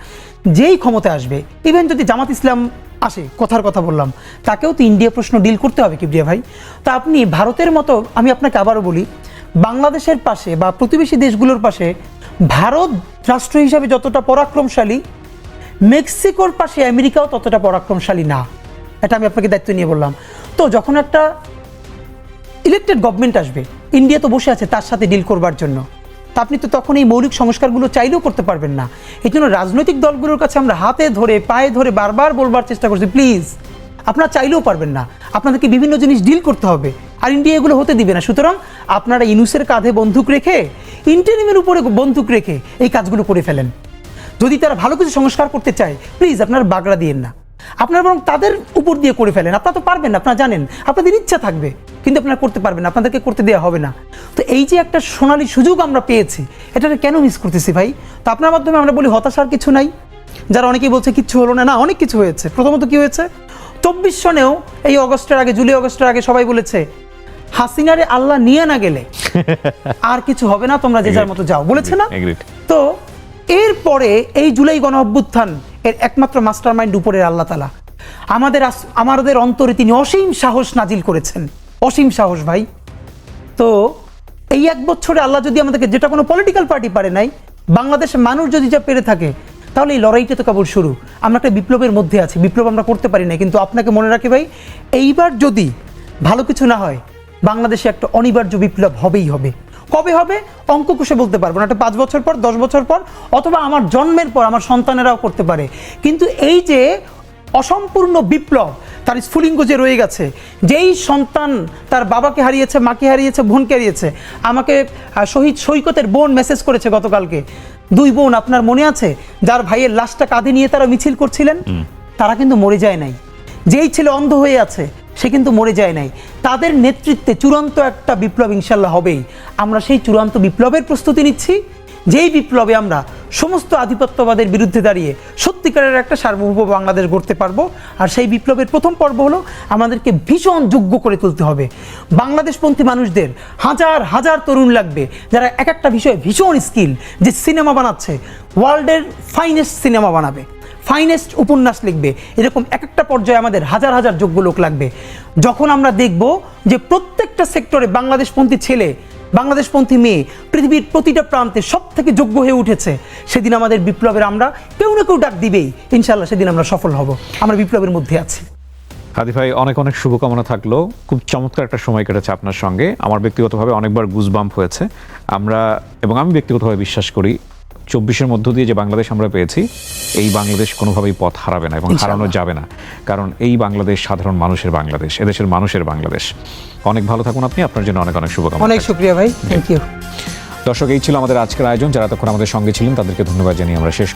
যেই ক্ষমতা আসবে, ইভেন যদি জামাত ইসলাম আসে, কথার কথা বললাম, তাকেও তো ইন্ডিয়া প্রশ্ন ডিল করতে হবে কিবরিয়া ভাই। তা আপনি ভারতের মতো, আমি আপনাকে আবারও বলি, বাংলাদেশের পাশে বা প্রতিবেশী দেশগুলোর পাশে ভারত রাষ্ট্র হিসাবে যতটা পরাক্রমশালী, মেক্সিকোর পাশে আমেরিকাও ততটা পরাক্রমশালী না। এটা আমি আপনাকে দায়িত্ব নিয়ে বললাম। তো যখন একটা ইলেকটেড গভর্নমেন্ট আসবে, ইন্ডিয়া তো বসে আছে তার সাথে ডিল করবার জন্য, তা আপনি তো তখন এই মৌলিক সংস্কারগুলো চাইলেও করতে পারবেন না। এই জন্য রাজনৈতিক দলগুলোর কাছে আমরা হাতে ধরে পায়ে ধরে বারবার বলবার চেষ্টা করছি, প্লিজ আপনারা চাইলেও পারবেন না, আপনাদেরকে বিভিন্ন জিনিস ডিল করতে হবে, আর ইন্ডিয়া এগুলো হতে দিবে না। সুতরাং আপনারা ইউনূসের কাঁধে বন্দুক রেখে, ইন্টারিমের উপরে বন্দুক রেখে এই কাজগুলো করে ফেলেন। যদি তারা ভালো কিছু সংস্কার করতে চায়, প্লিজ আপনারা বাগড়া দিয়েন না, আপনারা বরং তাদের উপর দিয়ে করে ফেলেন। আপনারা তো পারবেন না, আপনারা জানেন, আপনাদের ইচ্ছা থাকবে কিন্তু আপনারা করতে পারবেন না, আপনাদেরকে করতে দেওয়া হবে না। তো এই যে একটা সোনালী সুযোগ আমরা পেয়েছি, এটা কেন মিস করতেছি ভাই? তো আপনার মাধ্যমে আমরা বলি হতাশার কিছু নাই। যারা অনেকেই বলছে কিচ্ছু হলো না, না, অনেক কিছু হয়েছে। প্রথমত কি হয়েছে, 24 সনেও এই অগস্টের আগে, জুলাই অগস্টের আগে সবাই বলেছে হাসিনারে আল্লাহ নিয়ে না গেলে আর কিছু হবে না, তোমরা যে যার মতো যাও, বলেছে না? তো এরপরে এই জুলাই গণ অভ্যুত্থান এর একমাত্র মাস্টার মাইন্ড উপরের আল্লাহ তাআলা, আমাদের অন্তরে তিনি অসীম সাহস নাজিল করেছেন, অসীম সাহস ভাই। তো এই 1 বছরে আল্লাহ যদি আমাদেরকে, যেটা কোনো পলিটিক্যাল পার্টি পারে নাই, বাংলাদেশের মানুষ যদি যা পেরে থাকে, তাহলে এই লড়াইটা তো কেবল শুরু। আমরা একটা বিপ্লবের মধ্যে আছি, বিপ্লব আমরা করতে পারি না, কিন্তু আপনাকে মনে রাখি ভাই, এইবার যদি ভালো কিছু না হয়, বাংলাদেশে একটা অনিবার্য বিপ্লব হবেই হবে। কবে হবে অঙ্ক কষে বলতে পারবো না, এটা 5 বছর পর, 10 বছর পর, অথবা আমার জন্মের পর আমার সন্তানেরাও করতে পারে। কিন্তু এই যে অসম্পূর্ণ বিপ্লব, তার স্ফুলিঙ্গ যে রয়ে গেছে, যেই সন্তান তার বাবাকে হারিয়েছে, মাকে হারিয়েছে, বোনকে হারিয়েছে, আমাকে শহীদ সৈকতের বোন মেসেজ করেছে গতকালকে, 2 বোন আপনার মনে আছে, যার ভাইয়ের লাশটা কাঁধে নিয়ে তারা মিছিল করছিলেন, তারা কিন্তু মরে যায় নাই। যেই ছেলে অন্ধ হয়ে আছে সে কিন্তু মরে যায় নাই। তাদের নেতৃত্বে চূড়ান্ত একটা বিপ্লব ইনশাল্লাহ হবেই। আমরা সেই চূড়ান্ত বিপ্লবের প্রস্তুতি নিচ্ছি, যেই বিপ্লবে আমরা সমস্ত আধিপত্যবাদের বিরুদ্ধে দাঁড়িয়ে সত্যিকারের একটা সার্বভৌম বাংলাদেশ গড়তে পারবো। আর সেই বিপ্লবের প্রথম পর্ব হলো আমাদেরকে ভীষণ যোগ্য করে তুলতে হবে। বাংলাদেশপন্থী মানুষদের হাজার হাজার তরুণ লাগবে, যারা এক একটা বিষয়ে ভীষণ স্কিল, যে সিনেমা বানাচ্ছে, ওয়ার্ল্ডের ফাইনেস্ট সিনেমা বানাবে, ফাইনেস্ট উপন্যাস লিখবে, এরকম এক একটা পর্যায়ে আমাদের হাজার হাজার যোগ্য লোক লাগবে। যখন আমরা দেখব যে প্রত্যেকটা সেক্টরে বাংলাদেশপন্থী ছেলে, বাংলাদেশপন্থী মেয়ে পৃথিবীর প্রতিটা প্রান্তে সব থেকে যোগ্য হয়ে উঠেছে, সেদিন আমাদের বিপ্লবের আমরা কেউ না কেউ ডাক দিবেই। ইনশাল্লাহ সেদিন আমরা সফল হব। আমরা বিপ্লবের মধ্যে আছি। হাদি ভাই, অনেক অনেক শুভকামনা থাকলো। খুব চমৎকার একটা সময় কেটেছে আপনার সঙ্গে। আমার ব্যক্তিগতভাবে অনেকবার গুজবাম্প হয়েছে। আমি ব্যক্তিগতভাবে বিশ্বাস করি 24-এর মধ্য দিয়ে যে বাংলাদেশ আমরা পেয়েছি, এই বাংলাদেশ কোনোভাবেই পথ হারাবে না এবং হারানো যাবে না। কারণ এই বাংলাদেশ সাধারণ মানুষের বাংলাদেশ, এদেশের মানুষের বাংলাদেশ। অনেক ভালো থাকুন আপনি, আপনার জন্য অনেক অনেক শুভকামনা। অনেক শুকরিয়া ভাই, থ্যাংক ইউ। দর্শক, এই ছিল আমাদের আজকের আয়োজন। যারা তখন আমাদের সঙ্গে ছিলেন তাদেরকে ধন্যবাদ জানিয়ে আমরা শেষ